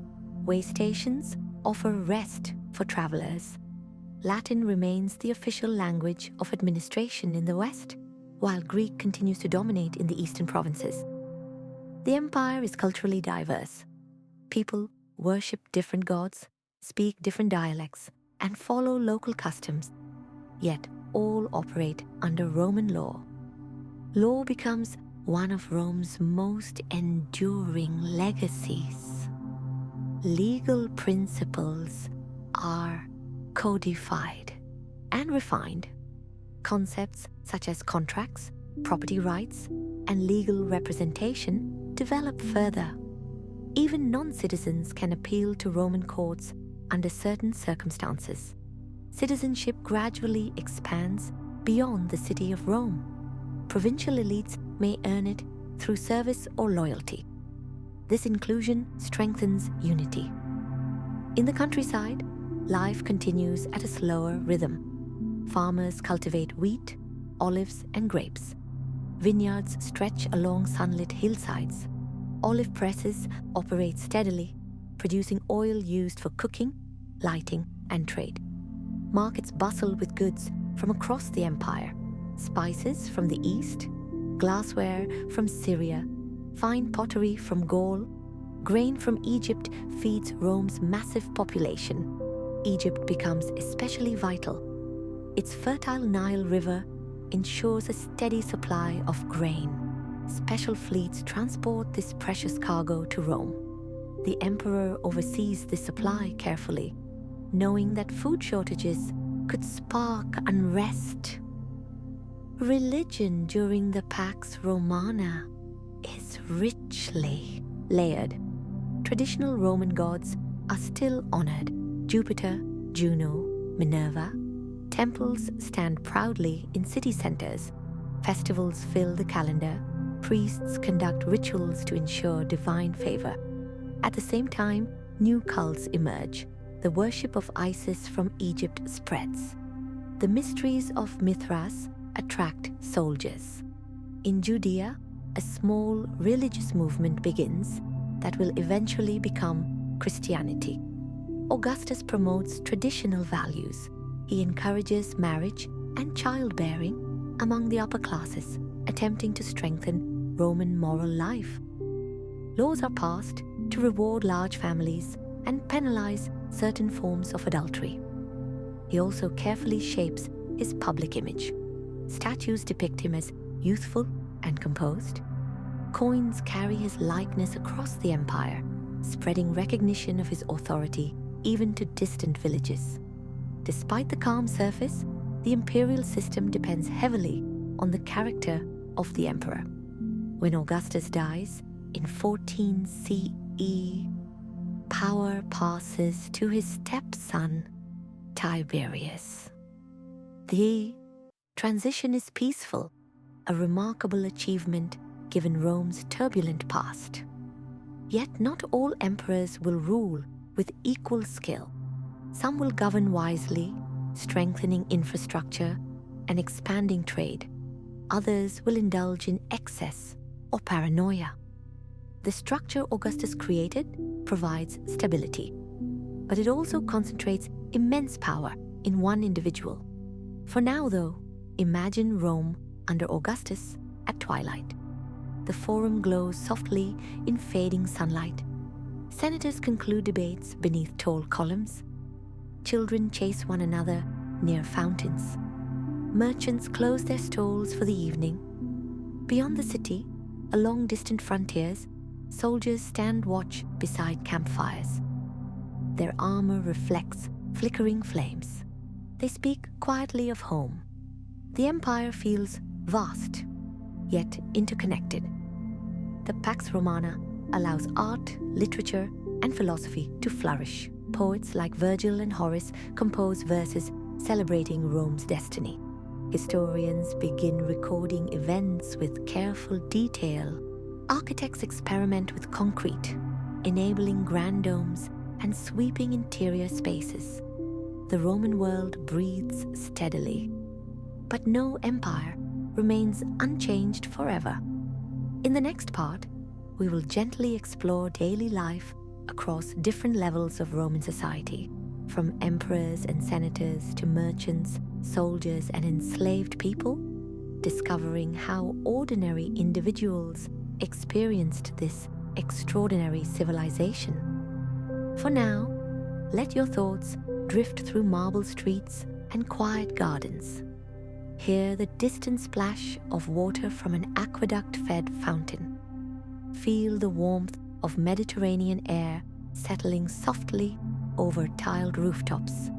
Way stations offer rest for travelers. Latin remains the official language of administration in the West, while Greek continues to dominate in the eastern provinces. The empire is culturally diverse. People worship different gods, speak different dialects, and follow local customs, yet all operate under Roman law. Law becomes one of Rome's most enduring legacies. Legal principles are codified and refined. Concepts such as contracts, property rights, and legal representation develop further. Even non-citizens can appeal to Roman courts under certain circumstances. Citizenship gradually expands beyond the city of Rome. Provincial elites may earn it through service or loyalty. This inclusion strengthens unity. In the countryside, life continues at a slower rhythm. Farmers cultivate wheat, olives, and grapes. Vineyards stretch along sunlit hillsides. Olive presses operate steadily, producing oil used for cooking, lighting, and trade. Markets bustle with goods from across the empire: spices from the east, glassware from Syria, fine pottery from Gaul. Grain from Egypt feeds Rome's massive population. Egypt becomes especially vital. Its fertile Nile River ensures a steady supply of grain. Special fleets transport this precious cargo to Rome. The emperor oversees this supply carefully, knowing that food shortages could spark unrest. Religion during the Pax Romana is richly layered. Traditional Roman gods are still honored: Jupiter, Juno, Minerva. Temples stand proudly in city centers. Festivals fill the calendar. Priests conduct rituals to ensure divine favor. At the same time, new cults emerge. The worship of Isis from Egypt spreads. The mysteries of Mithras attract soldiers. In Judea, a small religious movement begins that will eventually become Christianity. Augustus promotes traditional values. He encourages marriage and childbearing among the upper classes, attempting to strengthen Roman moral life. Laws are passed to reward large families and penalize certain forms of adultery. He also carefully shapes his public image. Statues depict him as youthful and composed. Coins carry his likeness across the empire, spreading recognition of his authority even to distant villages. Despite the calm surface, the imperial system depends heavily on the character of the emperor. When Augustus dies in 14 CE, power passes to his stepson, Tiberius. The transition is peaceful, a remarkable achievement given Rome's turbulent past. Yet not all emperors will rule with equal skill. Some will govern wisely, strengthening infrastructure and expanding trade. Others will indulge in excess or paranoia. The structure Augustus created provides stability, but it also concentrates immense power in one individual. For now, though, imagine Rome under Augustus at twilight. The forum glows softly in fading sunlight. Senators conclude debates beneath tall columns. Children chase one another near fountains. Merchants close their stalls for the evening. Beyond the city, along distant frontiers, soldiers stand watch beside campfires. Their armor reflects flickering flames. They speak quietly of home. The empire feels vast, yet interconnected. The Pax Romana allows art, literature, and philosophy to flourish. Poets like Virgil and Horace compose verses celebrating Rome's destiny. Historians begin recording events with careful detail. Architects experiment with concrete, enabling grand domes and sweeping interior spaces. The Roman world breathes steadily. But no empire remains unchanged forever. In the next part, we will gently explore daily life across different levels of Roman society, from emperors and senators to merchants, soldiers, and enslaved people, discovering how ordinary individuals experienced this extraordinary civilization. For now, let your thoughts drift through marble streets and quiet gardens. Hear the distant splash of water from an aqueduct-fed fountain. Feel the warmth of Mediterranean air settling softly over tiled rooftops.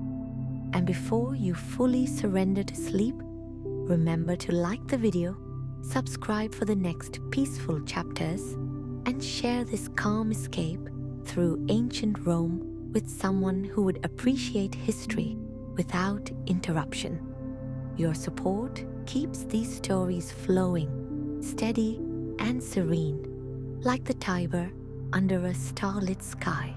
And before you fully surrender to sleep, remember to like the video, subscribe for the next peaceful chapters, and share this calm escape through ancient Rome with someone who would appreciate history without interruption. Your support keeps these stories flowing, steady and serene, like the Tiber under a starlit sky.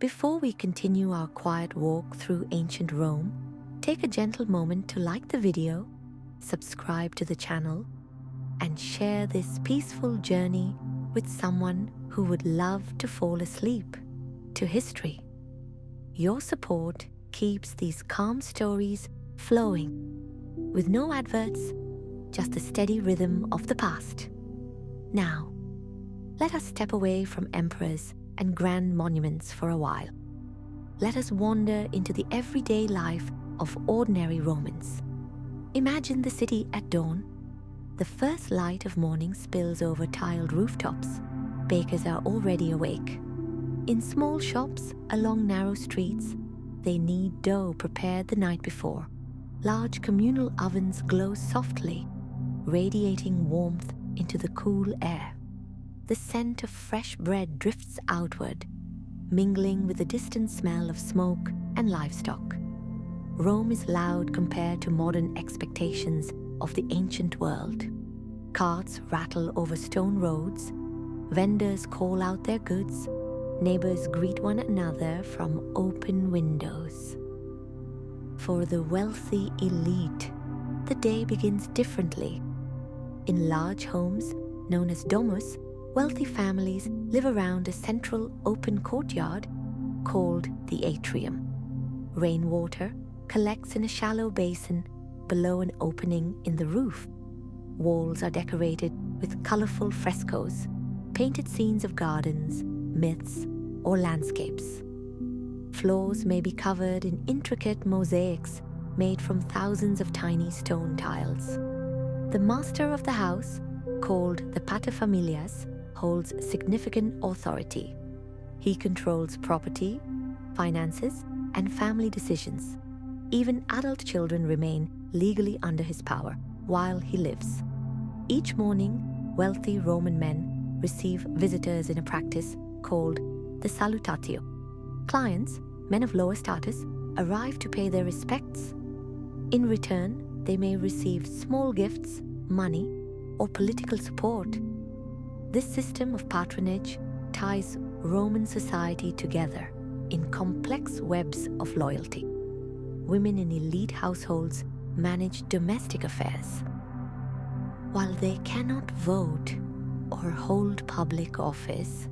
Before we continue our quiet walk through ancient Rome, take a gentle moment to like the video, subscribe to the channel, and share this peaceful journey with someone who would love to fall asleep to history. Your support keeps these calm stories flowing, with no adverts, just the steady rhythm of the past. Now, let us step away from emperors and grand monuments for a while. Let us wander into the everyday life of ordinary Romans. Imagine the city at dawn. The first light of morning spills over tiled rooftops. Bakers are already awake. In small shops along narrow streets, they knead dough prepared the night before. Large communal ovens glow softly, radiating warmth into the cool air. The scent of fresh bread drifts outward, mingling with the distant smell of smoke and livestock. Rome is loud compared to modern expectations of the ancient world. Carts rattle over stone roads, vendors call out their goods, neighbors greet one another from open windows. For the wealthy elite, the day begins differently. In large homes, known as domus, wealthy families live around a central open courtyard called the atrium. Rainwater collects in a shallow basin below an opening in the roof. Walls are decorated with colorful frescoes, painted scenes of gardens, myths, or landscapes. Floors may be covered in intricate mosaics made from thousands of tiny stone tiles. The master of the house, called the paterfamilias, holds significant authority. He controls property, finances, and family decisions. Even adult children remain legally under his power while he lives. Each morning, wealthy Roman men receive visitors in a practice called the salutatio. Clients, men of lower status, arrive to pay their respects. In return, they may receive small gifts, money, or political support. This system of patronage ties Roman society together in complex webs of loyalty. Women in elite households manage domestic affairs. While they cannot vote or hold public office,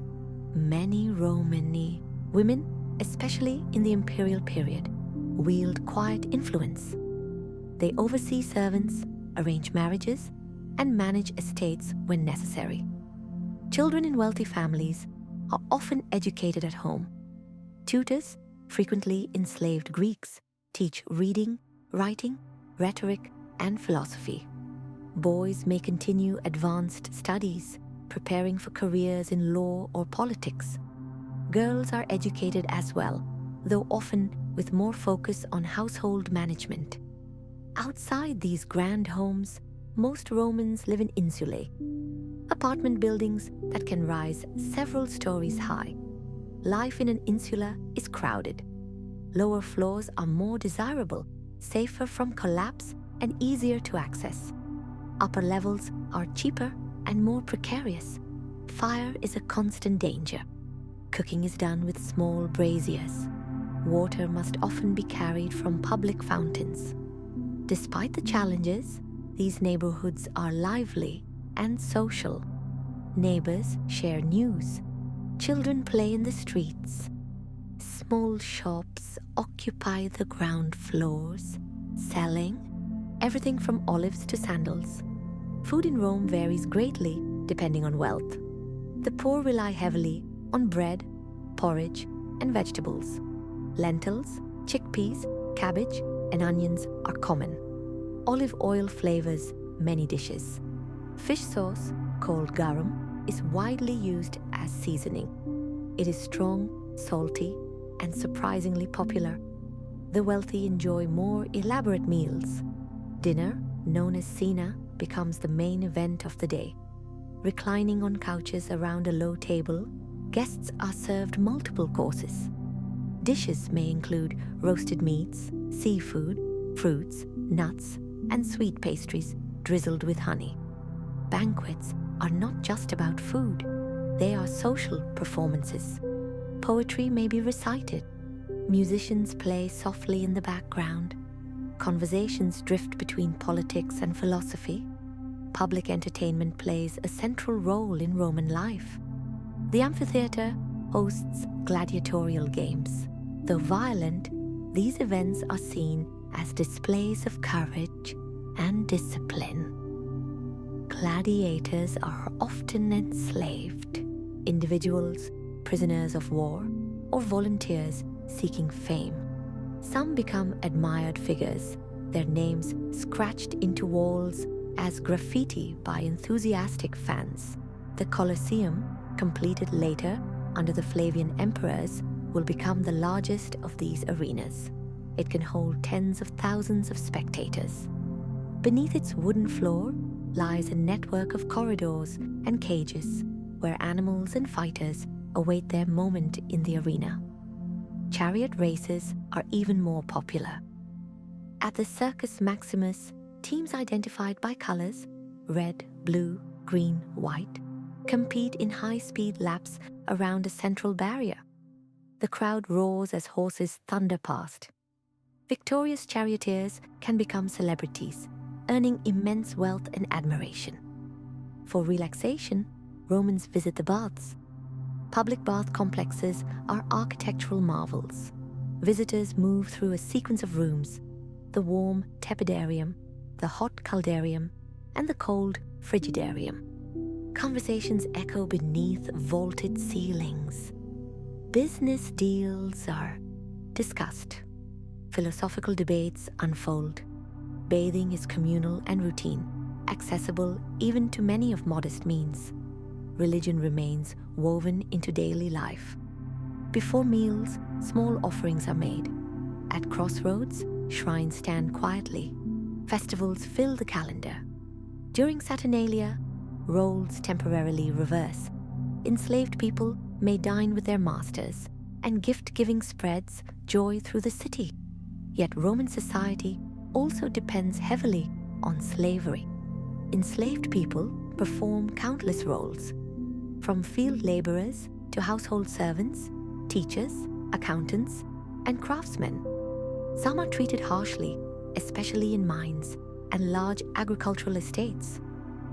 many Roman women, especially in the imperial period, wield quiet influence. They oversee servants, arrange marriages, and manage estates when necessary. Children in wealthy families are often educated at home. Tutors, frequently enslaved Greeks, teach reading, writing, rhetoric, and philosophy. Boys may continue advanced studies, preparing for careers in law or politics. Girls are educated as well, though often with more focus on household management. Outside these grand homes, most Romans live in insulae, apartment buildings that can rise several stories high. Life in an insula is crowded. Lower floors are more desirable, safer from collapse, and easier to access. Upper levels are cheaper and more precarious. Fire is a constant danger. Cooking is done with small braziers. Water must often be carried from public fountains. Despite the challenges, these neighborhoods are lively and social. Neighbors share news. Children play in the streets. Small shops occupy the ground floors, selling everything from olives to sandals. Food in Rome varies greatly depending on wealth. The poor rely heavily on bread, porridge, and vegetables. Lentils, chickpeas, cabbage, and onions are common. Olive oil flavors many dishes. Fish sauce, called garum, is widely used as seasoning. It is strong, salty, and surprisingly popular. The wealthy enjoy more elaborate meals. Dinner, known as cena, becomes the main event of the day. Reclining on couches around a low table, guests are served multiple courses. Dishes may include roasted meats, seafood, fruits, nuts, and sweet pastries drizzled with honey. Banquets are not just about food, they are social performances. Poetry may be recited. Musicians play softly in the background. Conversations drift between politics and philosophy. Public entertainment plays a central role in Roman life. The amphitheater hosts gladiatorial games. Though violent, these events are seen as displays of courage and discipline. Gladiators are often enslaved, individuals, prisoners of war, or volunteers seeking fame. Some become admired figures, their names scratched into walls as graffiti by enthusiastic fans. The Colosseum, completed later under the Flavian emperors, will become the largest of these arenas. It can hold tens of thousands of spectators. Beneath its wooden floor lies a network of corridors and cages where animals and fighters await their moment in the arena. Chariot races are even more popular. At the Circus Maximus, teams identified by colors, red, blue, green, white, compete in high-speed laps around a central barrier. The crowd roars as horses thunder past. Victorious charioteers can become celebrities, earning immense wealth and admiration. For relaxation, Romans visit the baths. Public bath complexes are architectural marvels. Visitors move through a sequence of rooms: the warm tepidarium, the hot caldarium, and the cold frigidarium. Conversations echo beneath vaulted ceilings. Business deals are discussed. Philosophical debates unfold. Bathing is communal and routine, accessible even to many of modest means. Religion remains woven into daily life. Before meals, small offerings are made. At crossroads, shrines stand quietly. Festivals fill the calendar. During Saturnalia, roles temporarily reverse. Enslaved people may dine with their masters, and gift-giving spreads joy through the city. Yet Roman society also depends heavily on slavery. Enslaved people perform countless roles, from field laborers to household servants, teachers, accountants, and craftsmen. Some are treated harshly, especially in mines and large agricultural estates.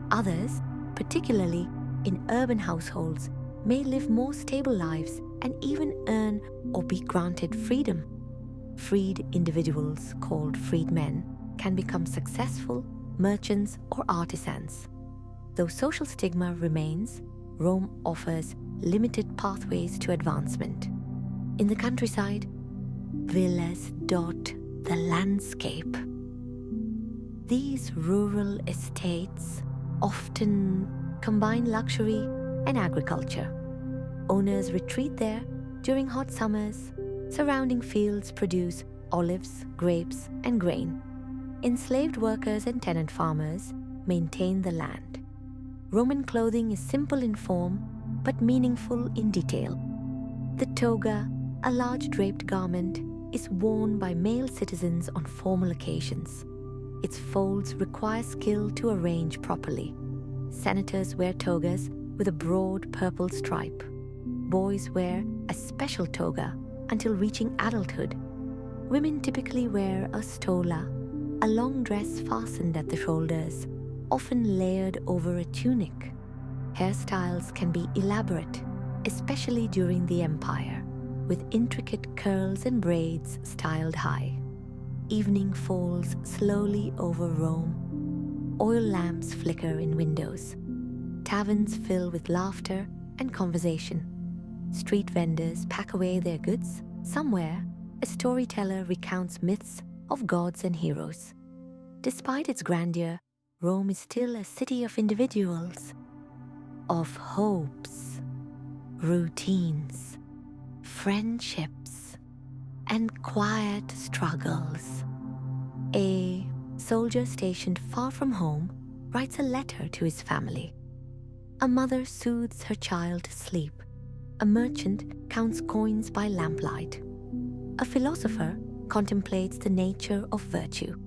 Others, particularly in urban households, may live more stable lives and even earn or be granted freedom. Freed individuals, called freedmen, can become successful merchants or artisans. Though social stigma remains, Rome offers limited pathways to advancement. In the countryside, villas dot the landscape. These rural estates often combine luxury and agriculture. Owners retreat there during hot summers. Surrounding fields produce olives, grapes, and grain. Enslaved workers and tenant farmers maintain the land. Roman clothing is simple in form, but meaningful in detail. The toga, a large draped garment, is worn by male citizens on formal occasions. Its folds require skill to arrange properly. Senators wear togas with a broad purple stripe. Boys wear a special toga until reaching adulthood. Women typically wear a stola, a long dress fastened at the shoulders, often layered over a tunic. Hairstyles can be elaborate, especially during the Empire, with intricate curls and braids styled high. Evening falls slowly over Rome. Oil lamps flicker in windows. Taverns fill with laughter and conversation. Street vendors pack away their goods. Somewhere, a storyteller recounts myths of gods and heroes. Despite its grandeur, Rome is still a city of individuals, of hopes, routines, friendships, and quiet struggles. A soldier stationed far from home writes a letter to his family. A mother soothes her child to sleep. A merchant counts coins by lamplight. A philosopher contemplates the nature of virtue.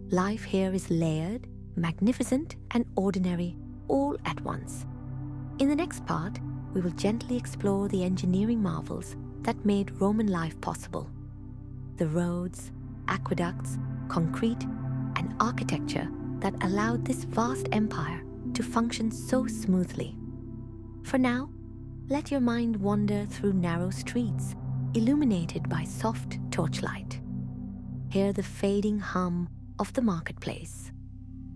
Life here is layered, magnificent, and ordinary all at once. In the next part, we will gently explore the engineering marvels that made Roman life possible. The roads, aqueducts, concrete, and architecture that allowed this vast empire to function so smoothly. For now, let your mind wander through narrow streets illuminated by soft torchlight. Hear the fading hum of the marketplace.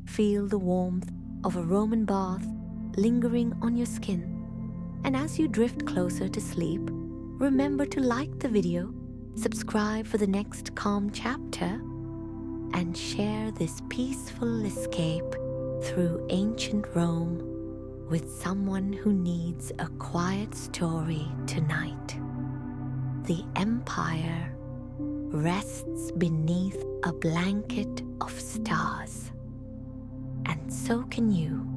Feel the warmth of a Roman bath lingering on your skin. And as you drift closer to sleep, remember to like the video, subscribe for the next calm chapter, and share this peaceful escape through ancient Rome with someone who needs a quiet story tonight. The empire rests beneath a blanket of stars, and so can you.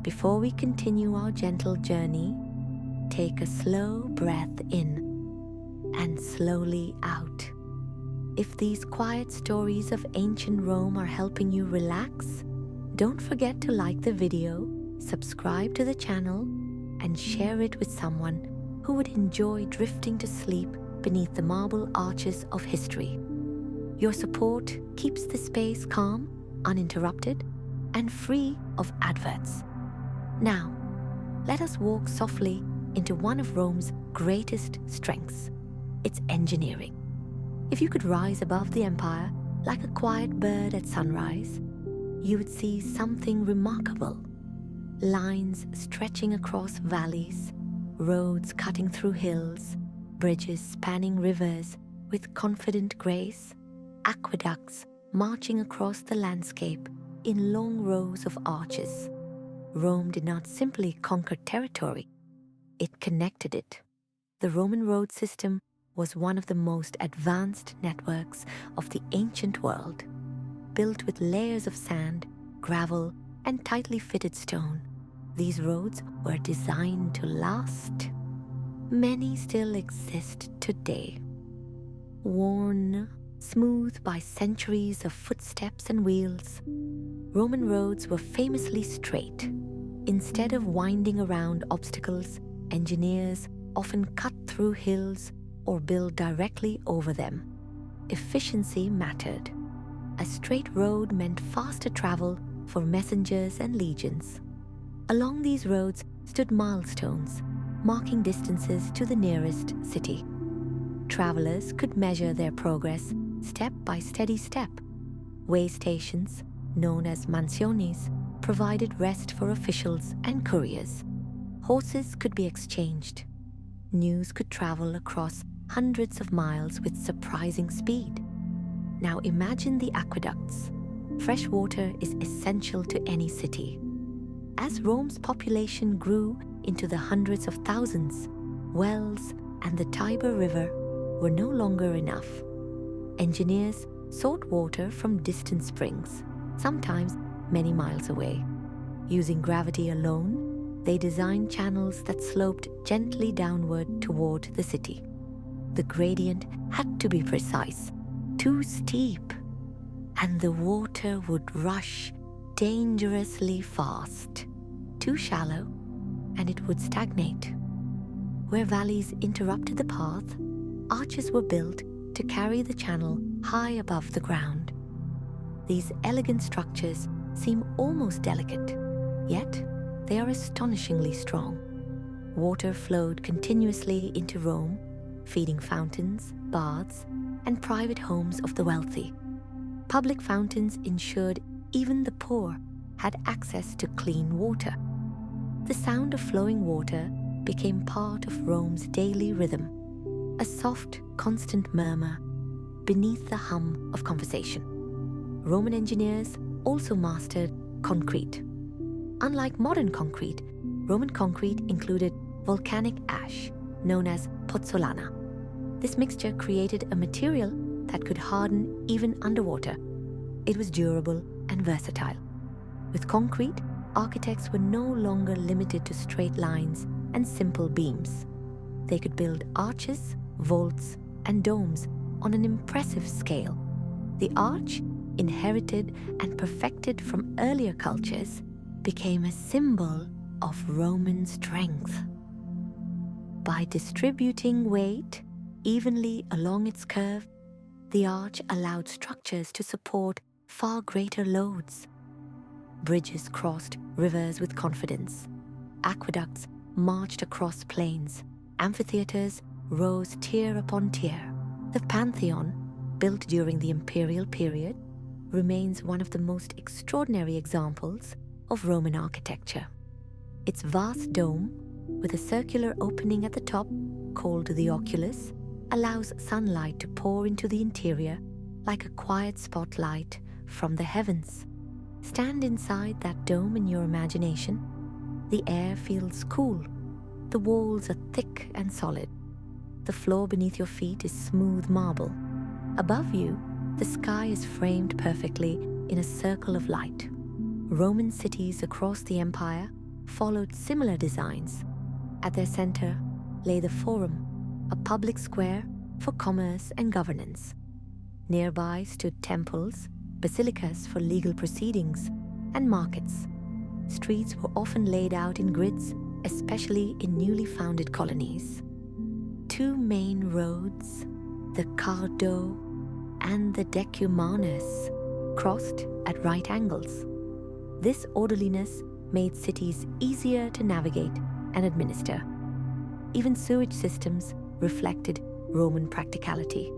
Before we continue our gentle journey, take a slow breath in and slowly out. If these quiet stories of ancient Rome are helping you relax, don't forget to like the video, subscribe to the channel, and share it with someone who would enjoy drifting to sleep beneath the marble arches of history. Your support keeps the space calm, uninterrupted, and free of adverts. Now, let us walk softly into one of Rome's greatest strengths, its engineering. If you could rise above the empire like a quiet bird at sunrise, you would see something remarkable. Lines stretching across valleys, roads cutting through hills, bridges spanning rivers with confident grace, aqueducts marching across the landscape in long rows of arches. Rome did not simply conquer territory, it connected it. The Roman road system was one of the most advanced networks of the ancient world, built with layers of sand, gravel, and tightly fitted stone. These roads were designed to last. Many still exist today. Worn, smooth by centuries of footsteps and wheels, Roman roads were famously straight. Instead of winding around obstacles, engineers often cut through hills or built directly over them. Efficiency mattered. A straight road meant faster travel for messengers and legions. Along these roads stood milestones, marking distances to the nearest city. Travelers could measure their progress step by steady step. Way stations, known as mansiones, provided rest for officials and couriers. Horses could be exchanged. News could travel across hundreds of miles with surprising speed. Now imagine the aqueducts. Fresh water is essential to any city. As Rome's population grew into the hundreds of thousands, wells and the Tiber River were no longer enough. Engineers sought water from distant springs, sometimes many miles away. Using gravity alone, they designed channels that sloped gently downward toward the city. The gradient had to be precise, too steep, and the water would rush dangerously fast. Too shallow, and it would stagnate. Where valleys interrupted the path, arches were built to carry the channel high above the ground. These elegant structures seem almost delicate, yet they are astonishingly strong. Water flowed continuously into Rome, feeding fountains, baths, and private homes of the wealthy. Public fountains ensured even the poor had access to clean water. The sound of flowing water became part of Rome's daily rhythm, a soft, constant murmur beneath the hum of conversation. Roman engineers also mastered concrete. Unlike modern concrete, Roman concrete included volcanic ash, known as pozzolana. This mixture created a material that could harden even underwater. It was durable and versatile. With concrete, architects were no longer limited to straight lines and simple beams. They could build arches, vaults, and domes on an impressive scale. The arch, inherited and perfected from earlier cultures, became a symbol of Roman strength. By distributing weight evenly along its curve, the arch allowed structures to support far greater loads. Bridges crossed rivers with confidence. Aqueducts marched across plains. Amphitheaters rose tier upon tier. The Pantheon, built during the imperial period, remains one of the most extraordinary examples of Roman architecture. Its vast dome, with a circular opening at the top called the oculus, allows sunlight to pour into the interior like a quiet spotlight from the heavens. Stand inside that dome in your imagination. The air feels cool. The walls are thick and solid. The floor beneath your feet is smooth marble. Above you, the sky is framed perfectly in a circle of light. Roman cities across the empire followed similar designs. At their center lay the Forum, a public square for commerce and governance. Nearby stood temples, basilicas for legal proceedings, and markets. Streets were often laid out in grids, especially in newly founded colonies. Two main roads, the Cardo and the Decumanus, crossed at right angles. This orderliness made cities easier to navigate and administer. Even sewage systems reflected Roman practicality.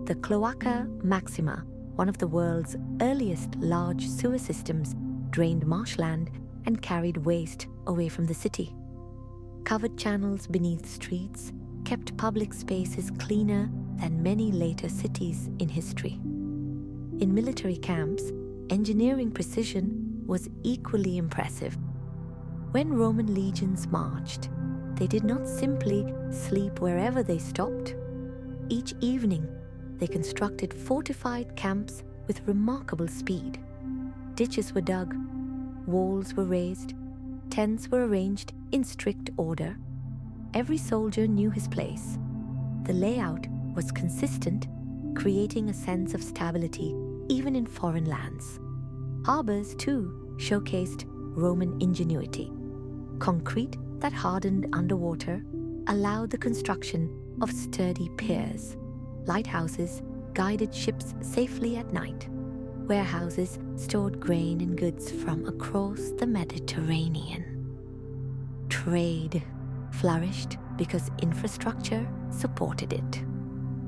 The Cloaca Maxima, one of the world's earliest large sewer systems, drained marshland and carried waste away from the city. Covered channels beneath streets kept public spaces cleaner than many later cities in history. In military camps, engineering precision was equally impressive. When Roman legions marched, they did not simply sleep wherever they stopped. Each evening, they constructed fortified camps with remarkable speed. Ditches were dug, walls were raised, tents were arranged in strict order. Every soldier knew his place. The layout was consistent, creating a sense of stability even in foreign lands. Harbors, too, showcased Roman ingenuity. Concrete that hardened underwater allowed the construction of sturdy piers. Lighthouses guided ships safely at night. Warehouses stored grain and goods from across the Mediterranean. Trade flourished because infrastructure supported it.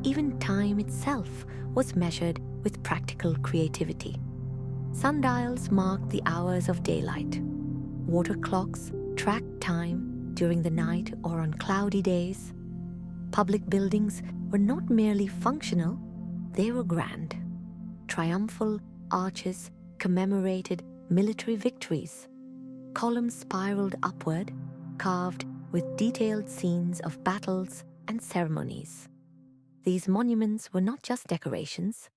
Even time itself was measured with practical creativity. Sundials marked the hours of daylight. Water clocks tracked time during the night or on cloudy days. Public buildings were not merely functional, they were grand. Triumphal arches commemorated military victories. Columns spiraled upward, carved with detailed scenes of battles and ceremonies. These monuments were not just decorations,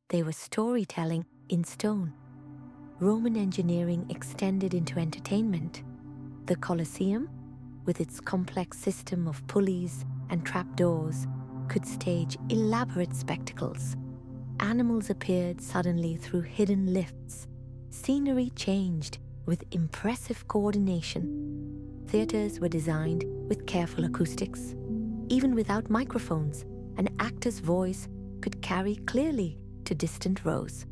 they were storytelling in stone. Roman engineering extended into entertainment. The Colosseum, with its complex system of pulleys and trapdoors, could stage elaborate spectacles. Animals appeared suddenly through hidden lifts. Scenery changed with impressive coordination. Theaters were designed with careful acoustics. Even without microphones, an actor's voice could carry clearly to distant rows.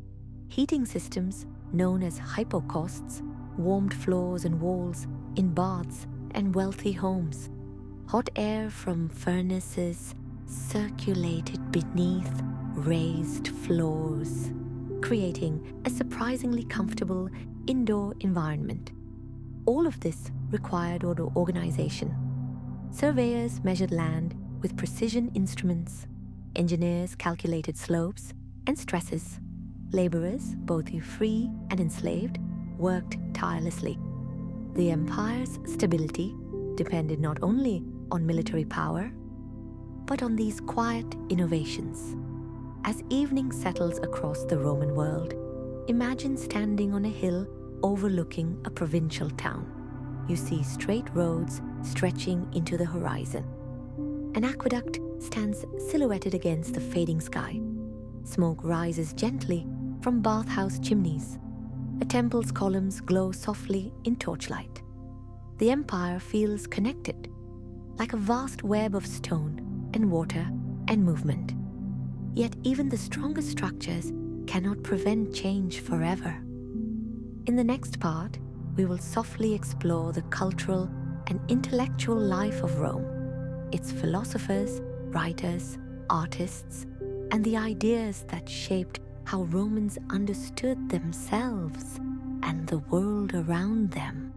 Heating systems, known as hypocausts, warmed floors and walls in baths and wealthy homes. Hot air from furnaces circulated beneath raised floors, creating a surprisingly comfortable indoor environment. All of this required organization. Surveyors measured land with precision instruments. Engineers calculated slopes and stresses. Laborers, both free and enslaved, worked tirelessly. The empire's stability depended not only on military power, but on these quiet innovations. As evening settles across the Roman world, imagine standing on a hill overlooking a provincial town. You see straight roads stretching into the horizon. An aqueduct stands silhouetted against the fading sky. Smoke rises gently from bathhouse chimneys. A temple's columns glow softly in torchlight. The empire feels connected, like a vast web of stone and water and movement. Yet even the strongest structures cannot prevent change forever. In the next part, we will softly explore the cultural and intellectual life of Rome, its philosophers, writers, artists, and the ideas that shaped how Romans understood themselves and the world around them.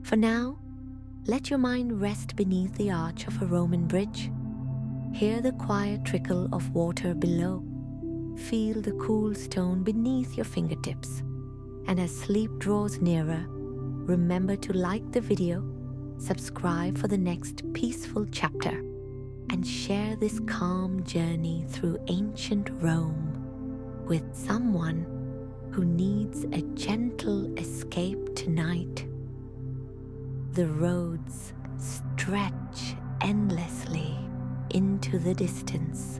For now, let your mind rest beneath the arch of a Roman bridge. Hear the quiet trickle of water below. Feel the cool stone beneath your fingertips. And as sleep draws nearer, remember to like the video, subscribe for the next peaceful chapter, and share this calm journey through ancient Rome with someone who needs a gentle escape tonight. The roads stretch endlessly into the distance,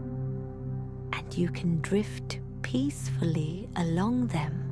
and you can drift peacefully along them.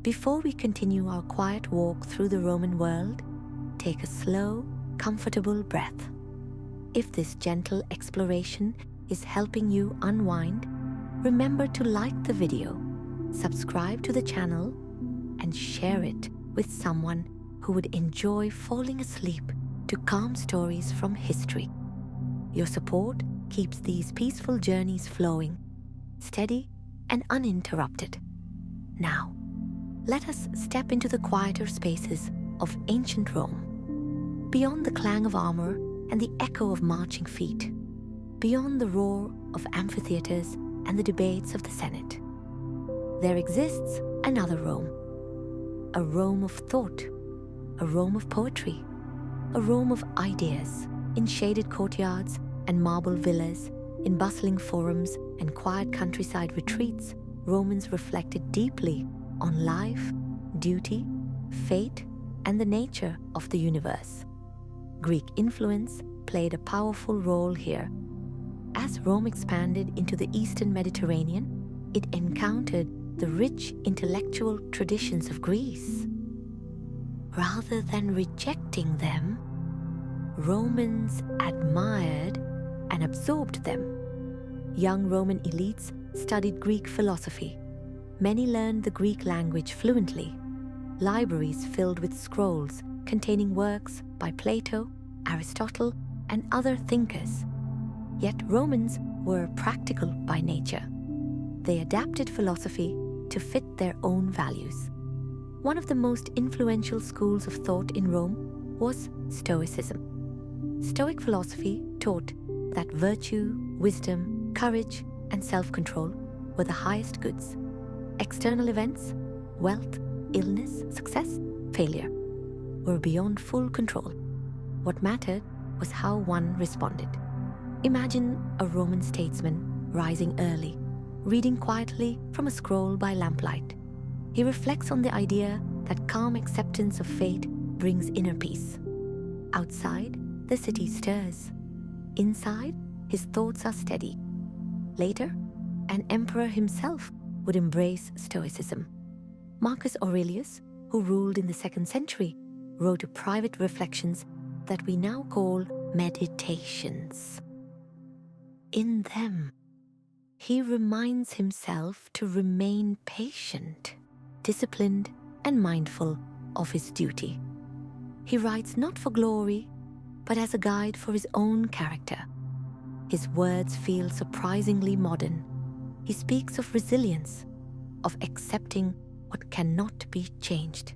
Before we continue our quiet walk through the Roman world, take a slow, comfortable breath. If this gentle exploration is helping you unwind, remember to like the video, subscribe to the channel, and share it with someone who would enjoy falling asleep to calm stories from history. Your support keeps these peaceful journeys flowing, steady and uninterrupted. Now, let us step into the quieter spaces of ancient Rome, beyond the clang of armor and the echo of marching feet, beyond the roar of amphitheaters and the debates of the Senate. There exists another Rome, a Rome of thought, a Rome of poetry, a Rome of ideas. In shaded courtyards and marble villas, in bustling forums and quiet countryside retreats, Romans reflected deeply on life, duty, fate, and the nature of the universe. Greek influence played a powerful role here. As Rome expanded into the Eastern Mediterranean, it encountered the rich intellectual traditions of Greece. Rather than rejecting them, Romans admired and absorbed them. Young Roman elites studied Greek philosophy. Many learned the Greek language fluently. Libraries filled with scrolls containing works by Plato, Aristotle, and other thinkers. Yet Romans were practical by nature. They adapted philosophy to fit their own values. One of the most influential schools of thought in Rome was Stoicism. Stoic philosophy taught that virtue, wisdom, courage, and self-control were the highest goods. External events, wealth, illness, success, failure, were beyond full control. What mattered was how one responded. Imagine a Roman statesman rising early, reading quietly from a scroll by lamplight. He reflects on the idea that calm acceptance of fate brings inner peace. Outside, the city stirs. Inside, his thoughts are steady. Later, an emperor himself would embrace Stoicism. Marcus Aurelius, who ruled in the 2nd century, wrote private reflections that we now call meditations. In them, he reminds himself to remain patient, disciplined, and mindful of his duty. He writes not for glory, but as a guide for his own character. His words feel surprisingly modern. He speaks of resilience, of accepting what cannot be changed,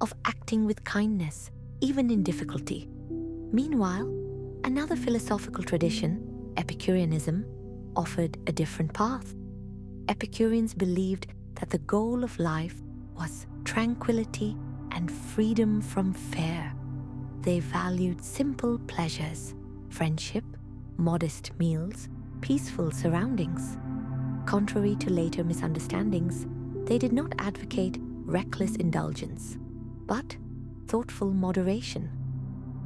of acting with kindness, even in difficulty. Meanwhile, another philosophical tradition, Epicureanism, offered a different path. Epicureans believed that the goal of life was tranquility and freedom from fear. They valued simple pleasures, friendship, modest meals, peaceful surroundings. Contrary to later misunderstandings, they did not advocate reckless indulgence, but thoughtful moderation.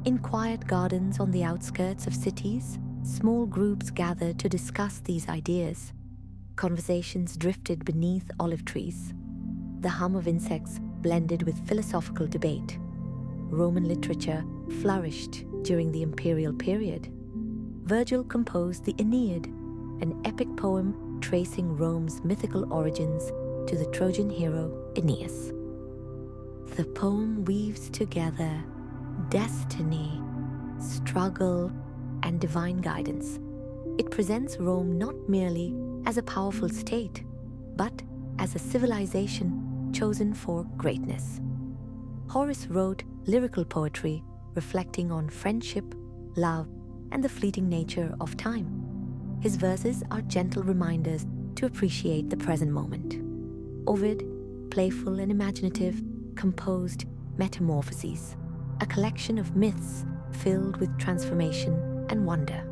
In quiet gardens on the outskirts of cities, small groups gathered to discuss these ideas. Conversations drifted beneath olive trees. The hum of insects blended with philosophical debate. Roman literature flourished during the imperial period. Virgil composed the Aeneid, an epic poem tracing Rome's mythical origins to the Trojan hero Aeneas. The poem weaves together destiny, struggle, and divine guidance. It presents Rome not merely as a powerful state, but as a civilization chosen for greatness. Horace wrote lyrical poetry reflecting on friendship, love, and the fleeting nature of time. His verses are gentle reminders to appreciate the present moment. Ovid, playful and imaginative, composed Metamorphoses, a collection of myths filled with transformation and wonder.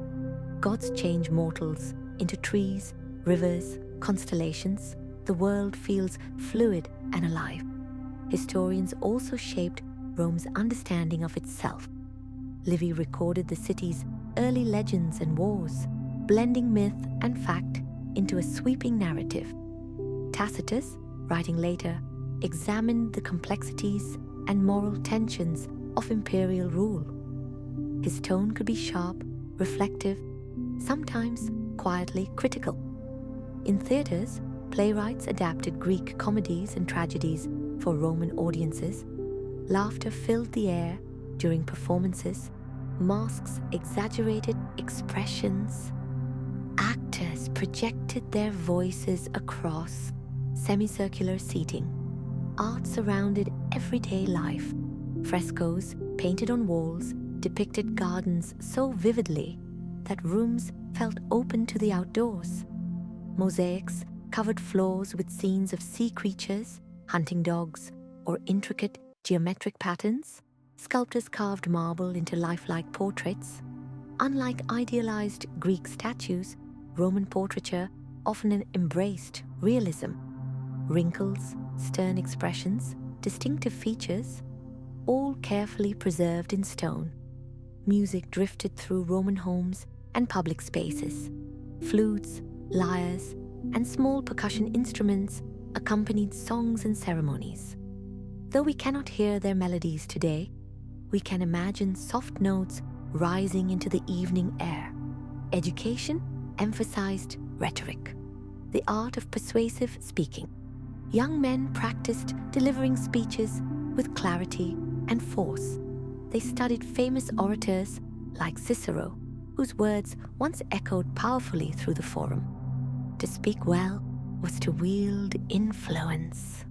Gods change mortals into trees, rivers, constellations. The world feels fluid and alive. Historians also shaped Rome's understanding of itself. Livy recorded the city's early legends and wars, blending myth and fact into a sweeping narrative. Tacitus, writing later, examined the complexities and moral tensions of imperial rule. His tone could be sharp, reflective, sometimes quietly critical. In theaters, playwrights adapted Greek comedies and tragedies for Roman audiences. Laughter filled the air during performances. Masks exaggerated expressions. Actors projected their voices across semicircular seating. Art surrounded everyday life. Frescoes painted on walls depicted gardens so vividly that rooms felt open to the outdoors. Mosaics covered floors with scenes of sea creatures, hunting dogs, or intricate geometric patterns. Sculptors carved marble into lifelike portraits. Unlike idealized Greek statues, Roman portraiture often embraced realism. Wrinkles, stern expressions, distinctive features, all carefully preserved in stone. Music drifted through Roman homes and public spaces. Flutes, lyres, and small percussion instruments accompanied songs and ceremonies. Though we cannot hear their melodies today, we can imagine soft notes rising into the evening air. Education emphasized rhetoric, the art of persuasive speaking. Young men practiced delivering speeches with clarity and force. They studied famous orators like Cicero, whose words once echoed powerfully through the forum. To speak well was to wield influence.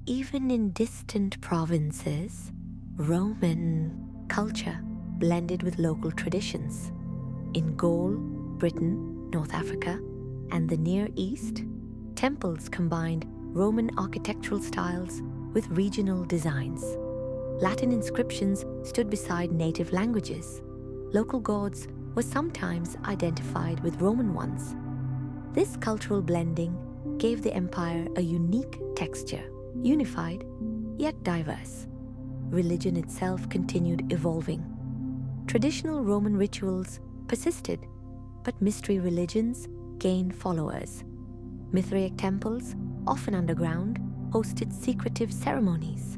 Even in distant provinces, Roman culture blended with local traditions. In Gaul, Britain, North Africa, and the Near East, temples combined Roman architectural styles with regional designs. Latin inscriptions stood beside native languages. Local gods were sometimes identified with Roman ones. This cultural blending gave the empire a unique texture, unified yet diverse. Religion itself continued evolving. Traditional Roman rituals persisted, but mystery religions gain followers. Mithraic temples, often underground, hosted secretive ceremonies.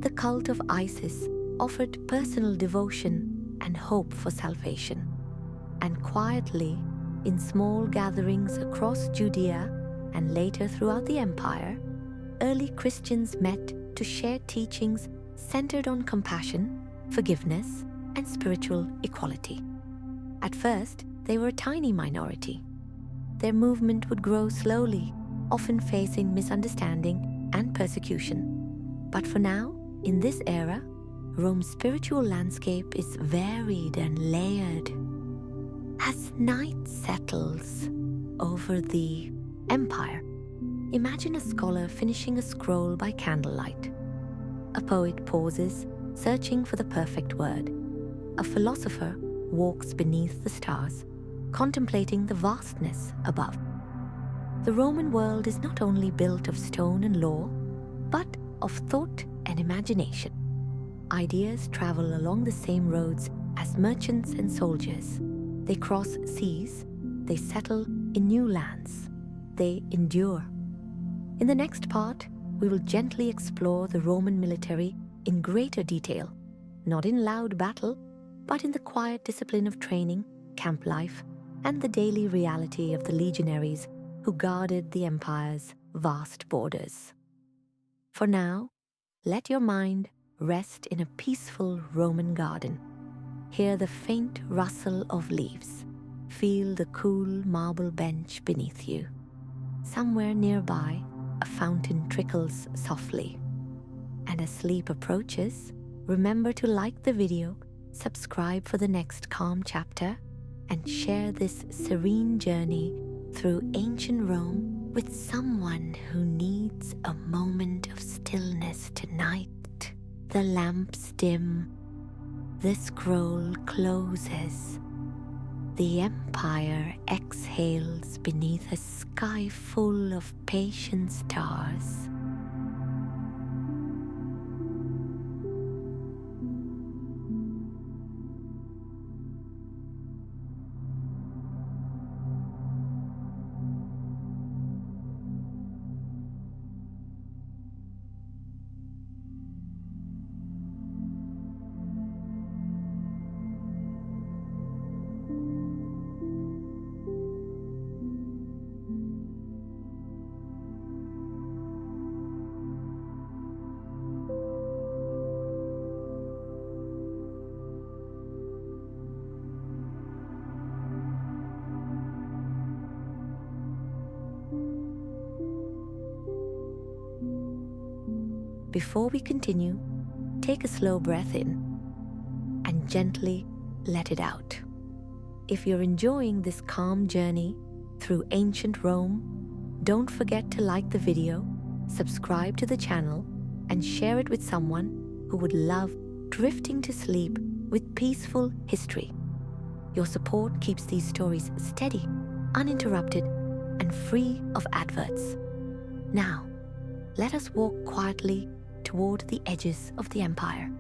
The cult of Isis offered personal devotion and hope for salvation. And quietly, in small gatherings across Judea and later throughout the empire, early Christians met to share teachings centered on compassion, forgiveness, and spiritual equality. At first, they were a tiny minority. Their movement would grow slowly, often facing misunderstanding and persecution. But for now, in this era, Rome's spiritual landscape is varied and layered. As night settles over the empire, imagine a scholar finishing a scroll by candlelight. A poet pauses, searching for the perfect word. A philosopher walks beneath the stars, contemplating the vastness above. The Roman world is not only built of stone and law, but of thought and imagination. Ideas travel along the same roads as merchants and soldiers. They cross seas, they settle in new lands, they endure. In the next part, we will gently explore the Roman military in greater detail, not in loud battle, but in the quiet discipline of training, camp life, and the daily reality of the legionaries who guarded the empire's vast borders. For now, let your mind rest in a peaceful Roman garden. Hear the faint rustle of leaves. Feel the cool marble bench beneath you. Somewhere nearby, a fountain trickles softly. And as sleep approaches, remember to like the video, subscribe for the next calm chapter, and share this serene journey through ancient Rome with someone who needs a moment of stillness tonight. The lamps dim, the scroll closes, the empire exhales beneath a sky full of patient stars. Before we continue, take a slow breath in and gently let it out. If you're enjoying this calm journey through ancient Rome, don't forget to like the video, subscribe to the channel, and share it with someone who would love drifting to sleep with peaceful history. Your support keeps these stories steady, uninterrupted, and free of adverts. Now, let us walk quietly toward the edges of the empire.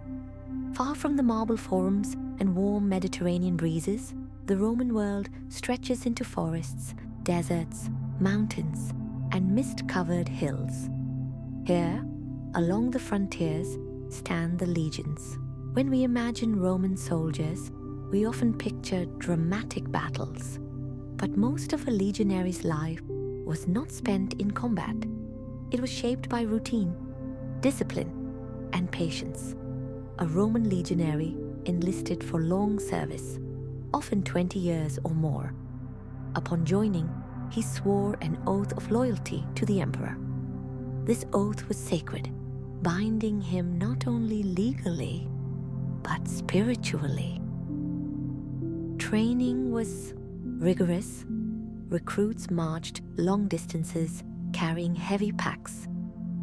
Far from the marble forums and warm Mediterranean breezes, the Roman world stretches into forests, deserts, mountains, and mist-covered hills. Here, along the frontiers, stand the legions. When we imagine Roman soldiers, we often picture dramatic battles. But most of a legionary's life was not spent in combat. It was shaped by routine, discipline, and patience. A Roman legionary enlisted for long service, often 20 years or more. Upon joining, he swore an oath of loyalty to the emperor. This oath was sacred, binding him not only legally, but spiritually. Training was rigorous. Recruits marched long distances, carrying heavy packs.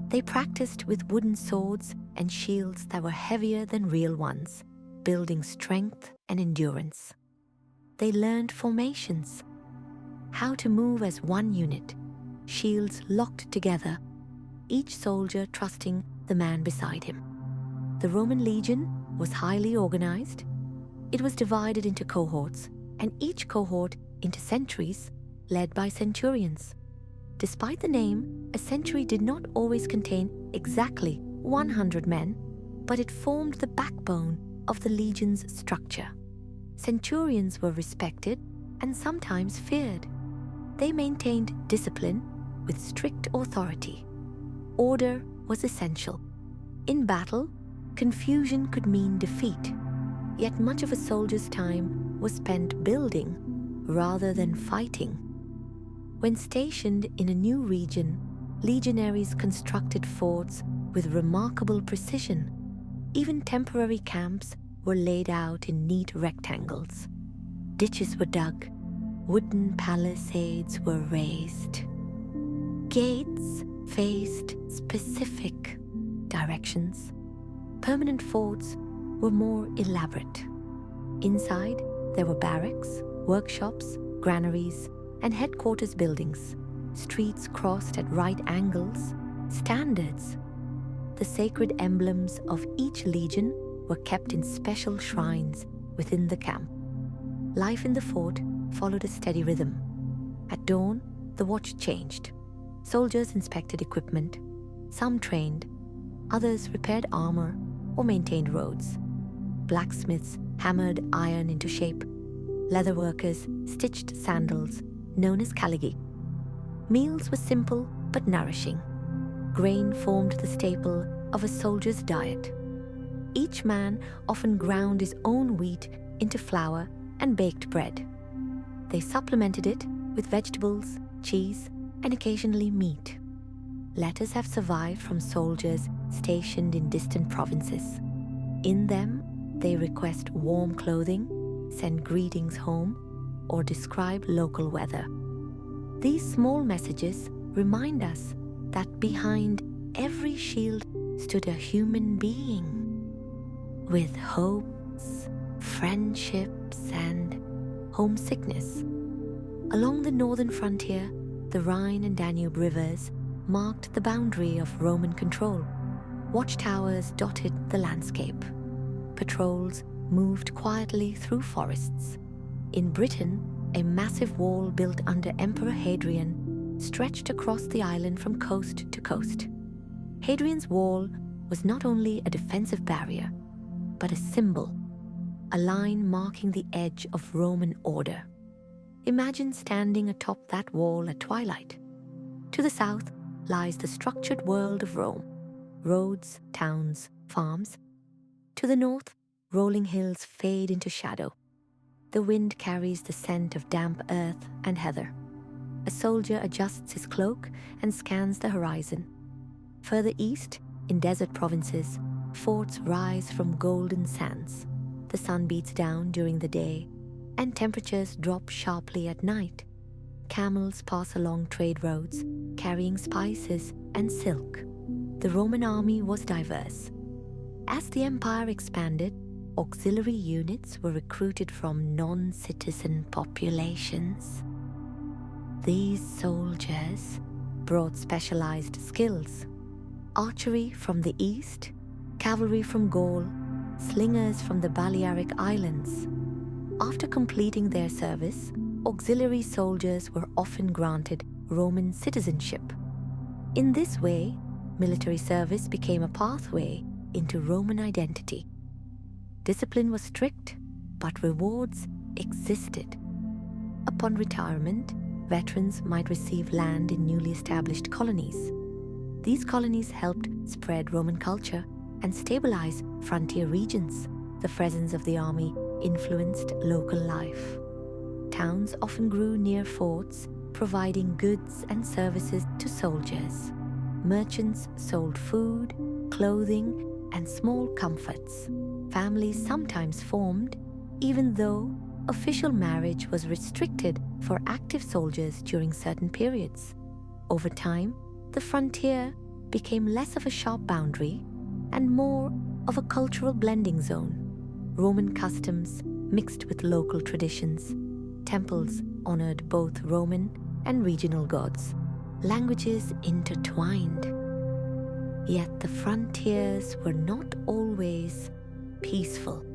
They practiced with wooden swords and shields that were heavier than real ones, building strength and endurance. They learned formations, how to move as one unit, shields locked together, each soldier trusting the man beside him. The Roman legion was highly organized. It was divided into cohorts, and each cohort into centuries, led by centurions. Despite the name, a century did not always contain exactly 100 men, but it formed the backbone of the legion's structure. Centurions were respected and sometimes feared. They maintained discipline with strict authority. Order was essential. In battle, confusion could mean defeat, yet much of a soldier's time was spent building rather than fighting. When stationed in a new region, legionaries constructed forts with remarkable precision. Even temporary camps were laid out in neat rectangles. Ditches were dug, wooden palisades were raised. Gates faced specific directions. Permanent forts were more elaborate. Inside, there were barracks, workshops, granaries, and headquarters buildings. Streets crossed at right angles, standards. The sacred emblems of each legion were kept in special shrines within the camp. Life in the fort followed a steady rhythm. At dawn, the watch changed. Soldiers inspected equipment. Some trained, others repaired armor or maintained roads. Blacksmiths hammered iron into shape. Leatherworkers stitched sandals, known as caligy. Meals were simple but nourishing. Grain formed the staple of a soldier's diet. Each man often ground his own wheat into flour and baked bread. They supplemented it with vegetables, cheese, and occasionally meat. Letters have survived from soldiers stationed in distant provinces. In them, they request warm clothing, send greetings home, or describe local weather. These small messages remind us that behind every shield stood a human being with hopes, friendships, and homesickness. Along the northern frontier, the Rhine and Danube rivers marked the boundary of Roman control. Watchtowers dotted the landscape. Patrols moved quietly through forests. In Britain, a massive wall built under Emperor Hadrian stretched across the island from coast to coast. Hadrian's wall was not only a defensive barrier, but a symbol, a line marking the edge of Roman order. Imagine standing atop that wall at twilight. To the south lies the structured world of Rome, roads, towns, farms. To the north, rolling hills fade into shadow. The wind carries the scent of damp earth and heather. A soldier adjusts his cloak and scans the horizon. Further east, in desert provinces, forts rise from golden sands. The sun beats down during the day, and temperatures drop sharply at night. Camels pass along trade roads, carrying spices and silk. The Roman army was diverse. As the empire expanded, auxiliary units were recruited from non-citizen populations. These soldiers brought specialized skills: archery from the east, cavalry from Gaul, slingers from the Balearic Islands. After completing their service, auxiliary soldiers were often granted Roman citizenship. In this way, military service became a pathway into Roman identity. Discipline was strict, but rewards existed. Upon retirement, veterans might receive land in newly established colonies. These colonies helped spread Roman culture and stabilize frontier regions. The presence of the army influenced local life. Towns often grew near forts, providing goods and services to soldiers. Merchants sold food, clothing, and small comforts. Families sometimes formed, even though official marriage was restricted for active soldiers during certain periods. Over time, the frontier became less of a sharp boundary and more of a cultural blending zone. Roman customs mixed with local traditions. Temples honored both Roman and regional gods. Languages intertwined. Yet the frontiers were not always peaceful.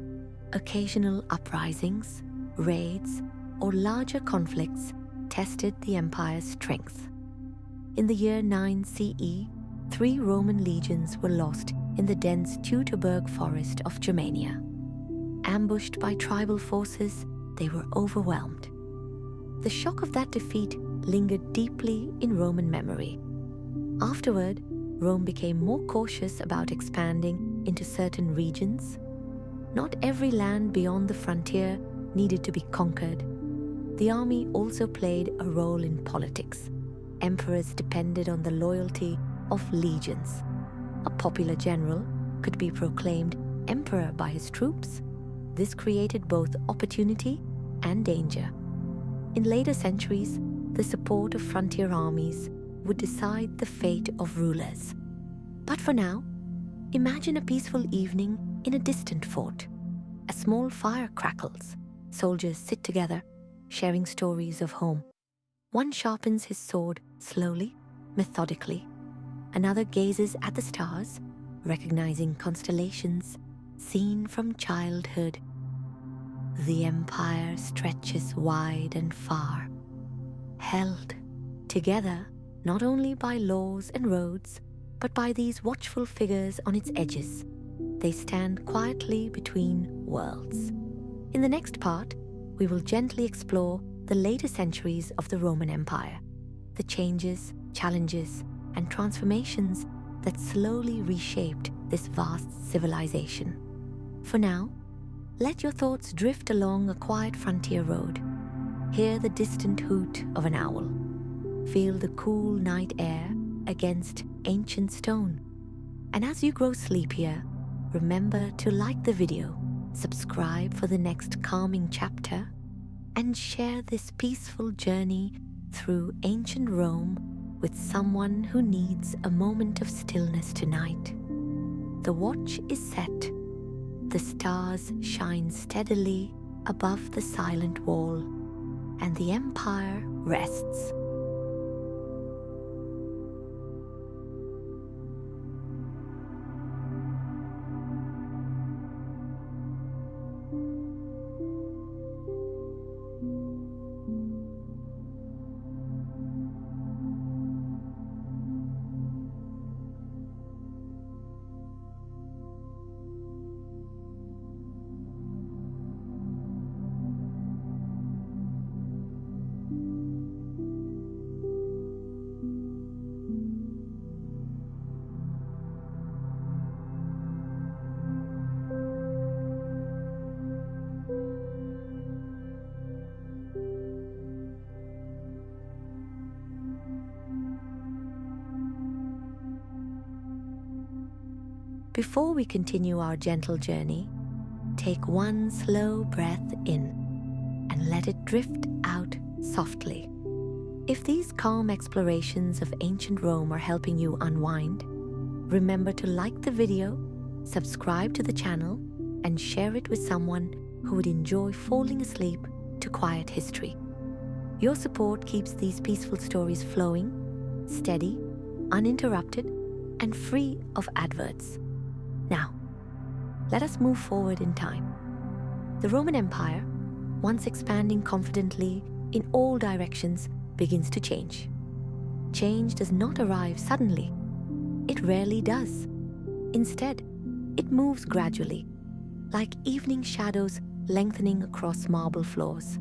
Occasional uprisings, raids, or larger conflicts tested the empire's strength. In the year 9 CE, 3 Roman legions were lost in the dense Teutoburg forest of Germania. Ambushed by tribal forces, they were overwhelmed. The shock of that defeat lingered deeply in Roman memory. Afterward, Rome became more cautious about expanding into certain regions. Not every land beyond the frontier needed to be conquered. The army also played a role in politics. Emperors depended on the loyalty of legions. A popular general could be proclaimed emperor by his troops. This created both opportunity and danger. In later centuries, the support of frontier armies would decide the fate of rulers. But for now, imagine a peaceful evening in a distant fort. A small fire crackles. Soldiers sit together, sharing stories of home. One sharpens his sword slowly, methodically. Another gazes at the stars, recognizing constellations seen from childhood. The empire stretches wide and far, held together not only by laws and roads, but by these watchful figures on its edges. They stand quietly between worlds. In the next part, we will gently explore the later centuries of the Roman Empire, the changes, challenges, and transformations that slowly reshaped this vast civilization. For now, let your thoughts drift along a quiet frontier road. Hear the distant hoot of an owl. Feel the cool night air against ancient stone. And as you grow sleepier, remember to like the video, subscribe for the next calming chapter, and share this peaceful journey through ancient Rome with someone who needs a moment of stillness tonight. The watch is set. The stars shine steadily above the silent wall, and the empire rests. Before we continue our gentle journey, take one slow breath in and let it drift out softly. If these calm explorations of ancient Rome are helping you unwind, remember to like the video, subscribe to the channel, and share it with someone who would enjoy falling asleep to quiet history. Your support keeps these peaceful stories flowing, steady, uninterrupted, and free of adverts. Now, let us move forward in time. The Roman Empire, once expanding confidently in all directions, begins to change. Change does not arrive suddenly. It rarely does. Instead, it moves gradually, like evening shadows lengthening across marble floors.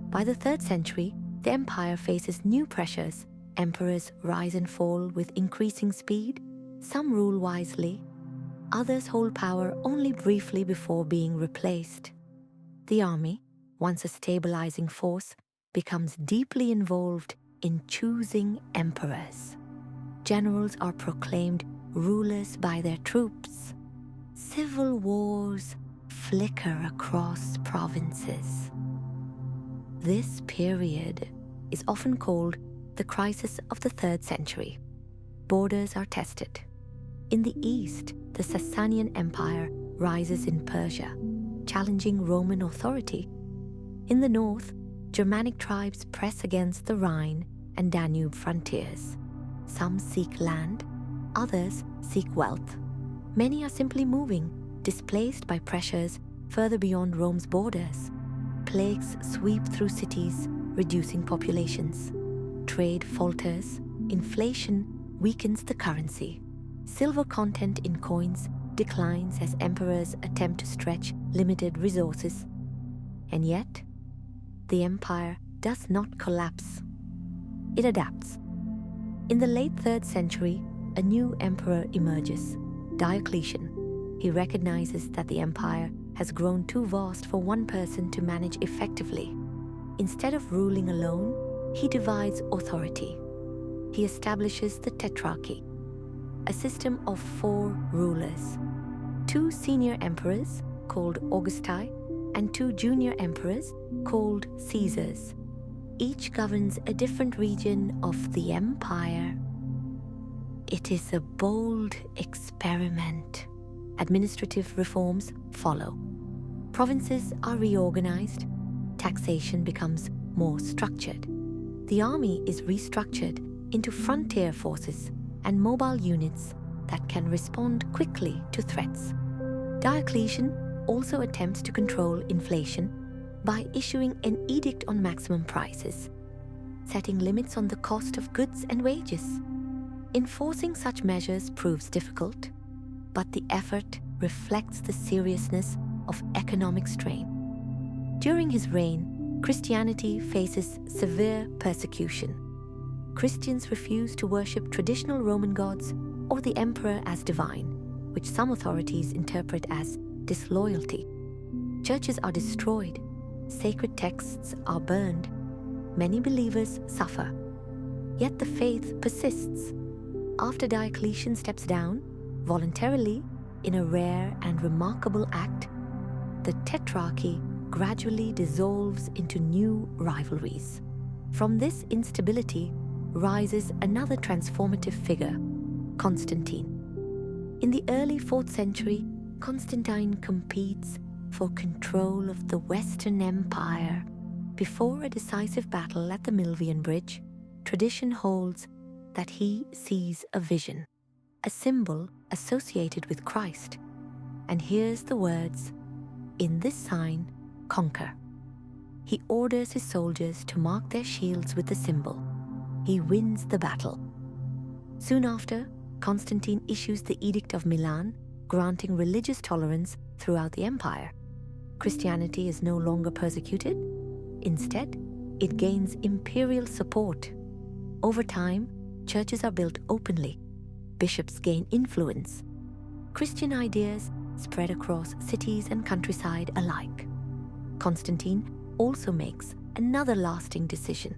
By the 3rd century, the empire faces new pressures. Emperors rise and fall with increasing speed. Some rule wisely. Others hold power only briefly before being replaced. The army, once a stabilizing force, becomes deeply involved in choosing emperors. Generals are proclaimed rulers by their troops. Civil wars flicker across provinces. This period is often called the crisis of the 3rd century. Borders are tested. In the east, the Sasanian Empire rises in Persia, challenging Roman authority. In the north, Germanic tribes press against the Rhine and Danube frontiers. Some seek land, others seek wealth. Many are simply moving, displaced by pressures further beyond Rome's borders. Plagues sweep through cities, reducing populations. Trade falters, inflation weakens the currency. Silver content in coins declines as emperors attempt to stretch limited resources. And yet, the empire does not collapse. It adapts. In the late 3rd century, a new emperor emerges, Diocletian. He recognizes that the empire has grown too vast for one person to manage effectively. Instead of ruling alone, he divides authority. He establishes the tetrarchy, a system of 4 rulers, 2 senior emperors called Augusti and 2 junior emperors called Caesars. Each governs a different region of the empire. It is a bold experiment. Administrative reforms follow. Provinces are reorganized. Taxation becomes more structured. The army is restructured into frontier forces and mobile units that can respond quickly to threats. Diocletian also attempts to control inflation by issuing an edict on maximum prices, setting limits on the cost of goods and wages. Enforcing such measures proves difficult, but the effort reflects the seriousness of economic strain. During his reign, Christianity faces severe persecution. Christians refuse to worship traditional Roman gods or the emperor as divine, which some authorities interpret as disloyalty. Churches are destroyed, sacred texts are burned, many believers suffer. Yet the faith persists. After Diocletian steps down, voluntarily, in a rare and remarkable act, the tetrarchy gradually dissolves into new rivalries. From this instability rises another transformative figure, Constantine. In the early 4th century, Constantine competes for control of the Western Empire. Before a decisive battle at the Milvian Bridge, tradition holds that he sees a vision, a symbol associated with Christ, and hears the words, "In this sign, conquer." He orders his soldiers to mark their shields with the symbol. He wins the battle. Soon after, Constantine issues the Edict of Milan, granting religious tolerance throughout the empire. Christianity is no longer persecuted. Instead, it gains imperial support. Over time, churches are built openly. Bishops gain influence. Christian ideas spread across cities and countryside alike. Constantine also makes another lasting decision.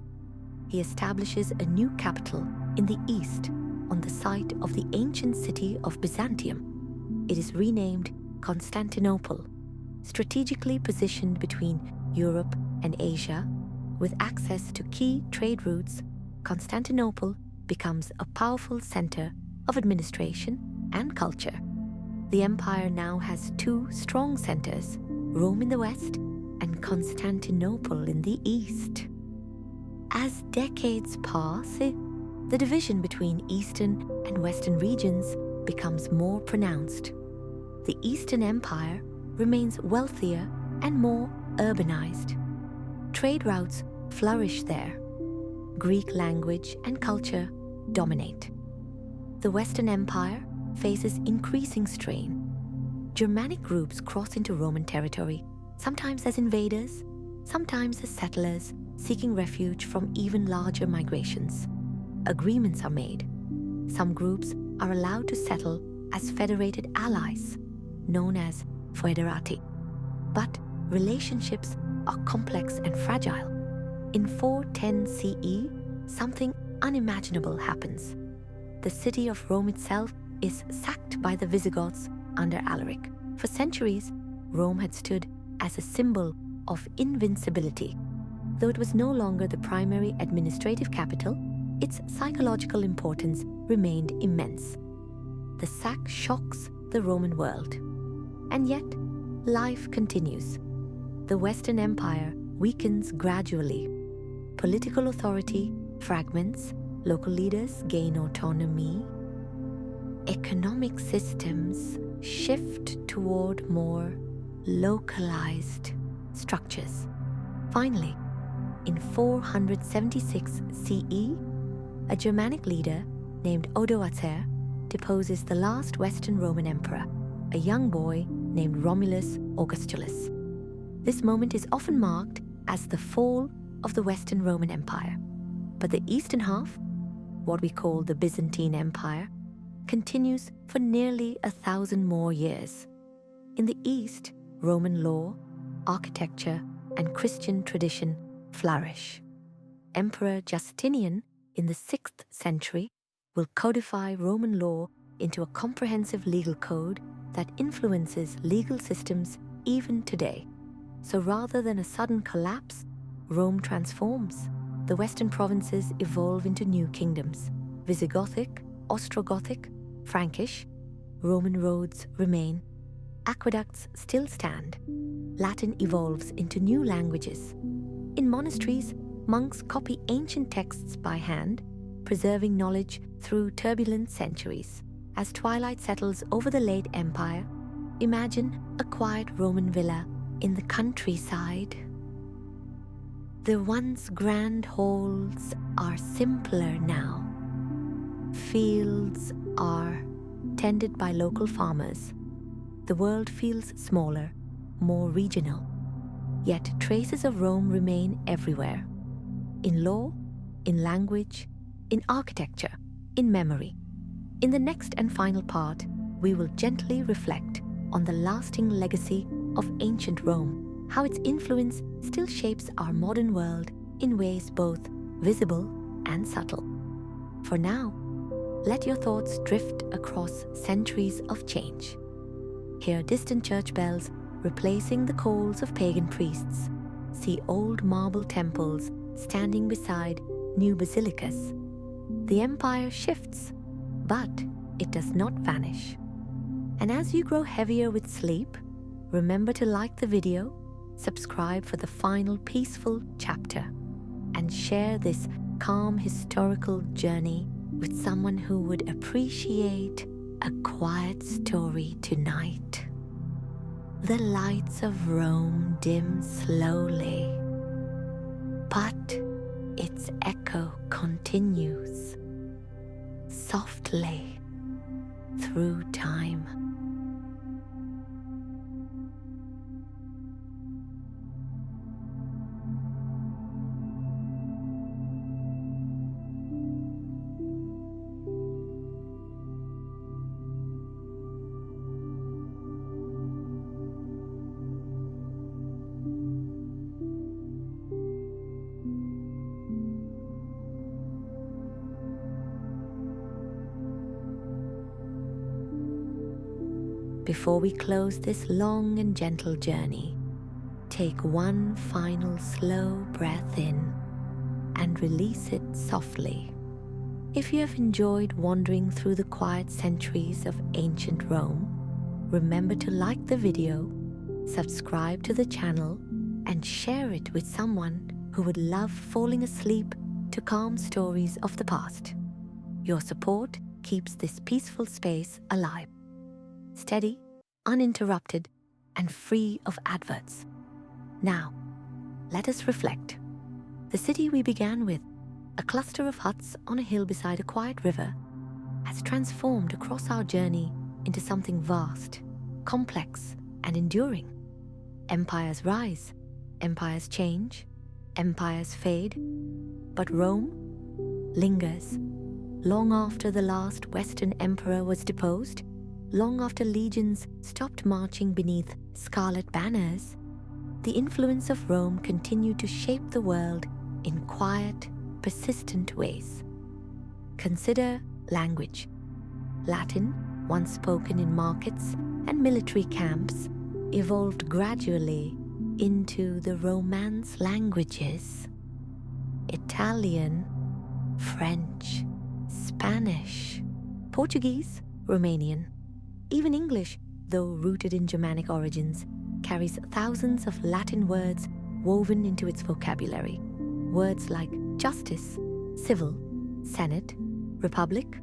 He establishes a new capital in the east on the site of the ancient city of Byzantium. It is renamed Constantinople, strategically positioned between Europe and Asia. With access to key trade routes, Constantinople becomes a powerful center of administration and culture. The empire now has 2 strong centers, Rome in the west and Constantinople in the east. As decades pass, the division between eastern and western regions becomes more pronounced. The Eastern Empire remains wealthier and more urbanized. Trade routes flourish there. Greek language and culture dominate. The Western Empire faces increasing strain. Germanic groups cross into Roman territory, sometimes as invaders, sometimes as settlers seeking refuge from even larger migrations. Agreements are made. Some groups are allowed to settle as federated allies, known as foederati. But relationships are complex and fragile. In 410 CE, something unimaginable happens. The city of Rome itself is sacked by the Visigoths under Alaric. For centuries, Rome had stood as a symbol of invincibility. Though it was no longer the primary administrative capital, its psychological importance remained immense. The sack shocks the Roman world. And yet, life continues. The Western Empire weakens gradually. Political authority fragments, local leaders gain autonomy. Economic systems shift toward more localized structures. Finally, in 476 CE, a Germanic leader named Odoacer deposes the last Western Roman emperor, a young boy named Romulus Augustulus. This moment is often marked as the fall of the Western Roman Empire. But the eastern half, what we call the Byzantine Empire, continues for nearly 1,000 more years. In the east, Roman law, architecture, and Christian tradition flourish. Emperor Justinian, in the 6th century, will codify Roman law into a comprehensive legal code that influences legal systems even today. So rather than a sudden collapse, Rome transforms. The western provinces evolve into new kingdoms. Visigothic, Ostrogothic, Frankish. Roman roads remain. Aqueducts still stand. Latin evolves into new languages. In monasteries, monks copy ancient texts by hand, preserving knowledge through turbulent centuries. As twilight settles over the late empire, imagine a quiet Roman villa in the countryside. The once grand halls are simpler now. Fields are tended by local farmers. The world feels smaller, more regional. Yet traces of Rome remain everywhere. In law, in language, in architecture, in memory. In the next and final part, we will gently reflect on the lasting legacy of ancient Rome, how its influence still shapes our modern world in ways both visible and subtle. For now, let your thoughts drift across centuries of change. Hear distant church bells replacing the calls of pagan priests. See old marble temples standing beside new basilicas. The empire shifts, but it does not vanish. And as you grow heavier with sleep, remember to like the video, subscribe for the final peaceful chapter, and share this calm historical journey with someone who would appreciate a quiet story tonight. The lights of Rome dim slowly, but its echo continues softly through time. Before we close this long and gentle journey, take one final slow breath in and release it softly. If you have enjoyed wandering through the quiet centuries of ancient Rome, remember to like the video, subscribe to the channel, and share it with someone who would love falling asleep to calm stories of the past. Your support keeps this peaceful space alive. Steady, uninterrupted, and free of adverts. Now, let us reflect. The city we began with, a cluster of huts on a hill beside a quiet river, has transformed across our journey into something vast, complex, and enduring. Empires rise, empires change, empires fade, but Rome lingers. Long after the last Western emperor was deposed, long after legions stopped marching beneath scarlet banners, the influence of Rome continued to shape the world in quiet, persistent ways. Consider language. Latin, once spoken in markets and military camps, evolved gradually into the Romance languages. Italian, French, Spanish, Portuguese, Romanian. Even English, though rooted in Germanic origins, carries thousands of Latin words woven into its vocabulary. Words like justice, civil, senate, republic,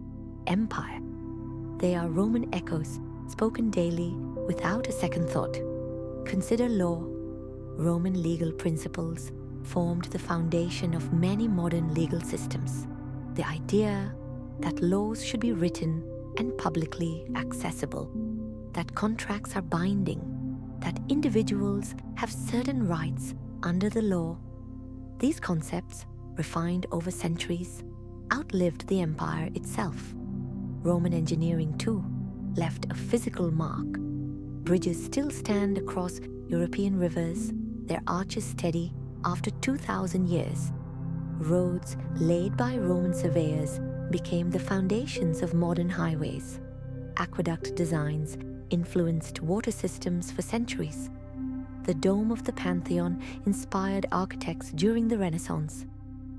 empire. They are Roman echoes spoken daily without a second thought. Consider law, Roman legal principles, formed the foundation of many modern legal systems. The idea that laws should be written and publicly accessible, that contracts are binding, that individuals have certain rights under the law. These concepts, refined over centuries, outlived the empire itself. Roman engineering, too, left a physical mark. Bridges still stand across European rivers, their arches steady after 2,000 years. Roads laid by Roman surveyors became the foundations of modern highways. Aqueduct designs influenced water systems for centuries. The dome of the Pantheon inspired architects during the Renaissance.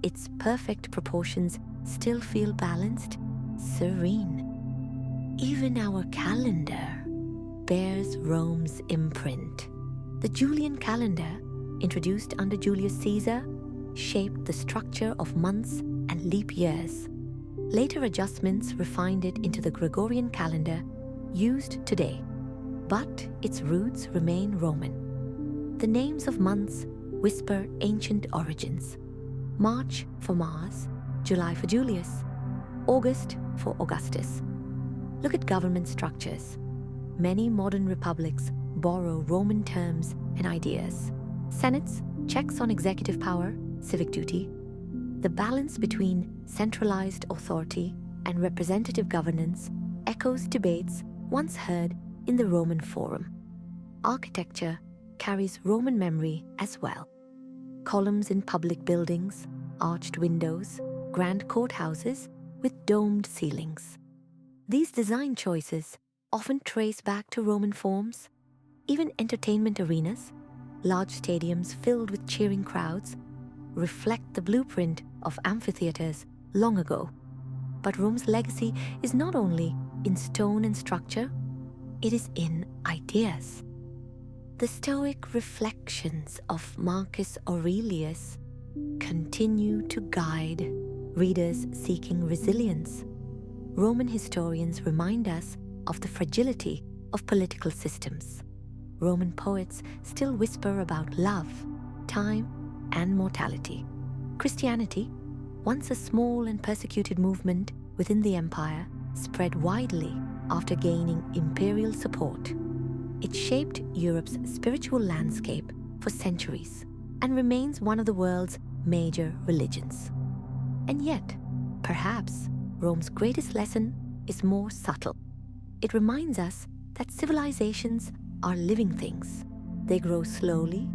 Its perfect proportions still feel balanced, serene. Even our calendar bears Rome's imprint. The Julian calendar, introduced under Julius Caesar, shaped the structure of months and leap years. Later adjustments refined it into the Gregorian calendar used today, but its roots remain Roman. The names of months whisper ancient origins. March for Mars, July for Julius, August for Augustus. Look at government structures. Many modern republics borrow Roman terms and ideas. Senates, checks on executive power, civic duty. The balance between centralized authority and representative governance echoes debates once heard in the Roman Forum. Architecture carries Roman memory as well. Columns in public buildings, arched windows, grand courthouses with domed ceilings. These design choices often trace back to Roman forms. Even entertainment arenas, large stadiums filled with cheering crowds, reflect the blueprint of amphitheaters long ago. But Rome's legacy is not only in stone and structure, it is in ideas. The Stoic reflections of Marcus Aurelius continue to guide readers seeking resilience. Roman historians remind us of the fragility of political systems. Roman poets still whisper about love, time, and mortality. Christianity, once a small and persecuted movement within the empire, spread widely after gaining imperial support. It shaped Europe's spiritual landscape for centuries and remains one of the world's major religions. And yet, perhaps Rome's greatest lesson is more subtle. It reminds us that civilizations are living things. They grow slowly,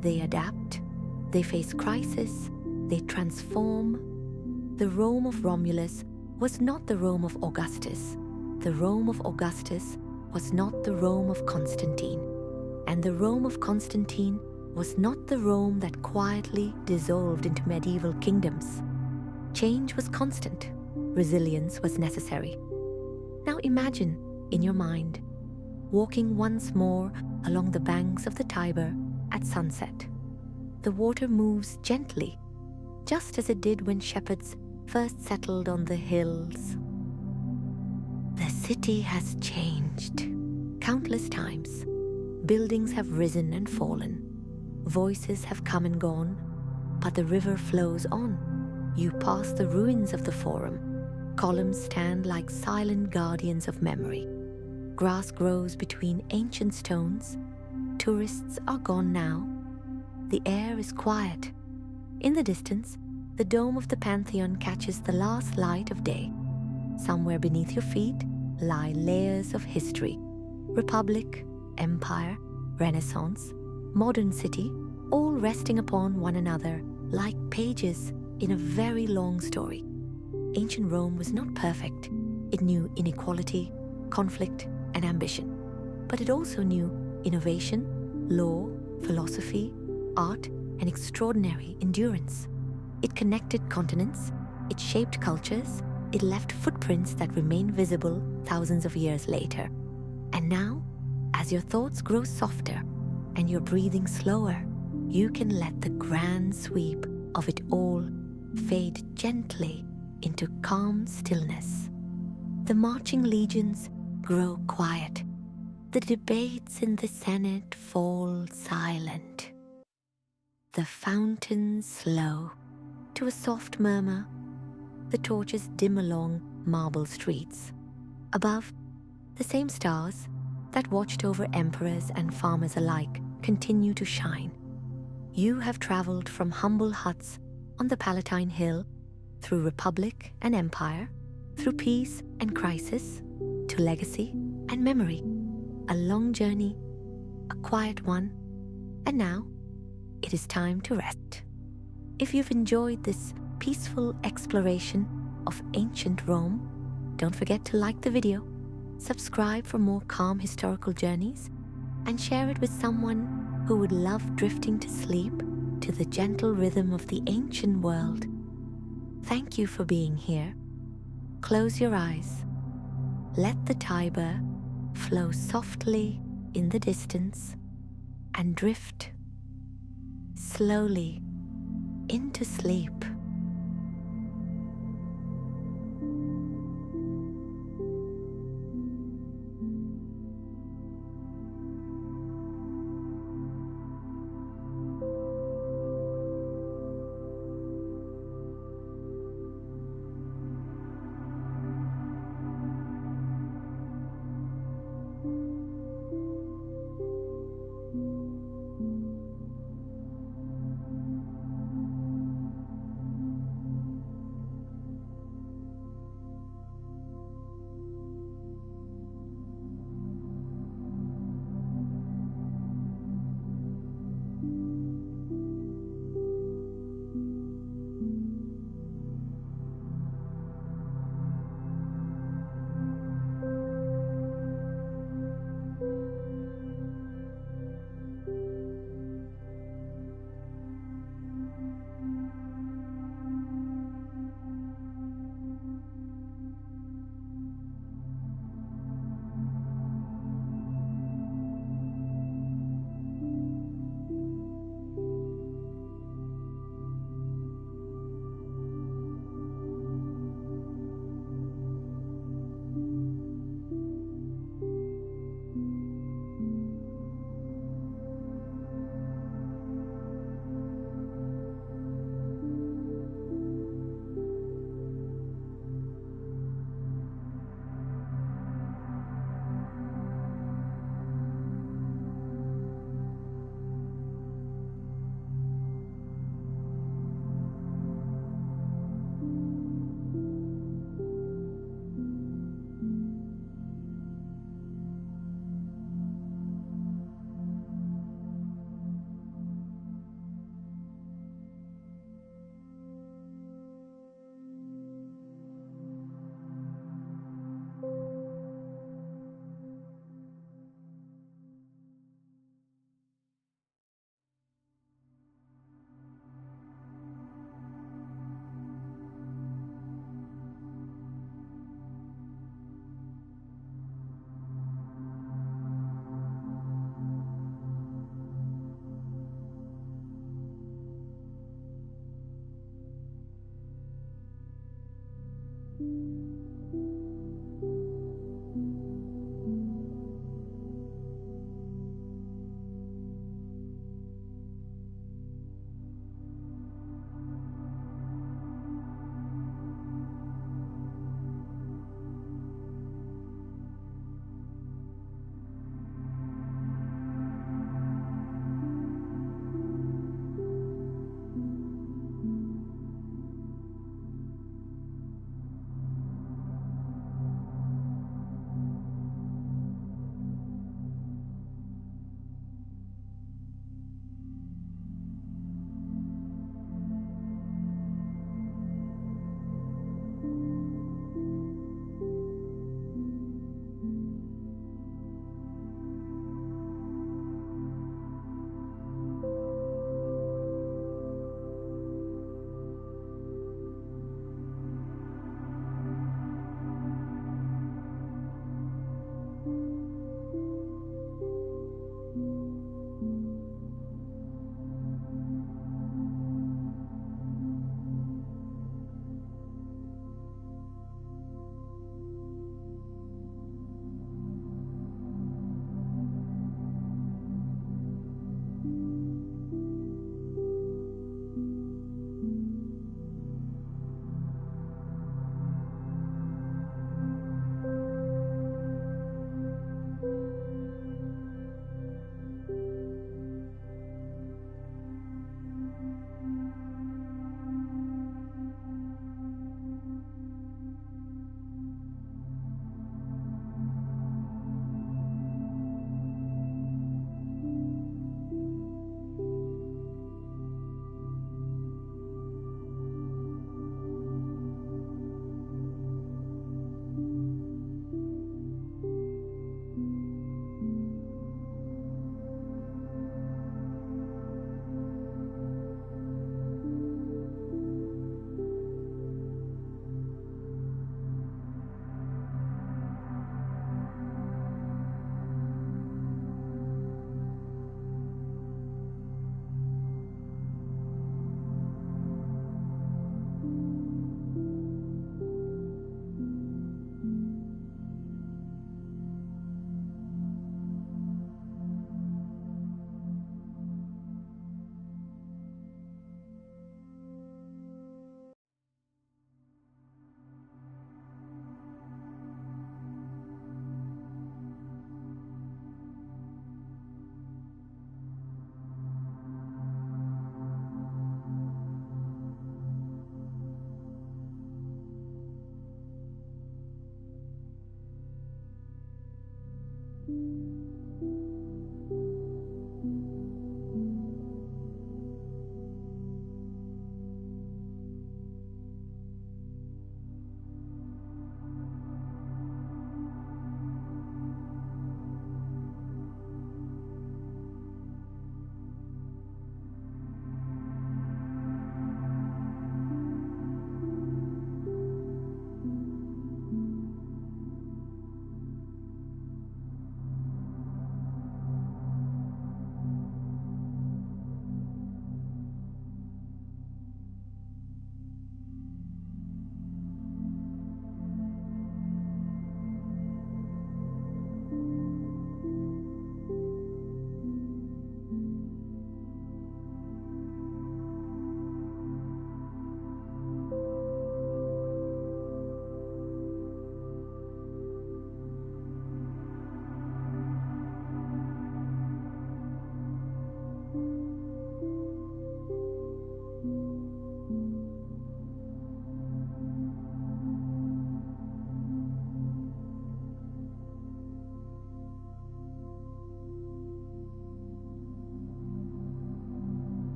they adapt, they face crisis, they transform. The Rome of Romulus was not the Rome of Augustus. The Rome of Augustus was not the Rome of Constantine. And the Rome of Constantine was not the Rome that quietly dissolved into medieval kingdoms. Change was constant. Resilience was necessary. Now imagine, in your mind, walking once more along the banks of the Tiber at sunset. The water moves gently, just as it did when shepherds first settled on the hills. The city has changed countless times. Buildings have risen and fallen. Voices have come and gone, but the river flows on. You pass the ruins of the Forum. Columns stand like silent guardians of memory. Grass grows between ancient stones. Tourists are gone now. The air is quiet. In the distance, the dome of the Pantheon catches the last light of day. Somewhere beneath your feet lie layers of history. Republic, empire, Renaissance, modern city, all resting upon one another like pages in a very long story. Ancient Rome was not perfect. It knew inequality, conflict, and ambition. But it also knew innovation, law, philosophy, art, and extraordinary endurance. It connected continents, it shaped cultures, it left footprints that remain visible thousands of years later. And now, as your thoughts grow softer and your breathing slower, you can let the grand sweep of it all fade gently into calm stillness. The marching legions grow quiet. The debates in the Senate fall silent. The fountains slow to a soft murmur. The torches dim along marble streets. Above, the same stars that watched over emperors and farmers alike continue to shine. You have traveled from humble huts on the Palatine Hill, through republic and empire, through peace and crisis, to legacy and memory. A long journey, a quiet one, and now it is time to rest. If you've enjoyed this peaceful exploration of ancient Rome, don't forget to like the video, subscribe for more calm historical journeys, and share it with someone who would love drifting to sleep to the gentle rhythm of the ancient world. Thank you for being here. Close your eyes. Let the Tiber flow softly in the distance and drift slowly into sleep.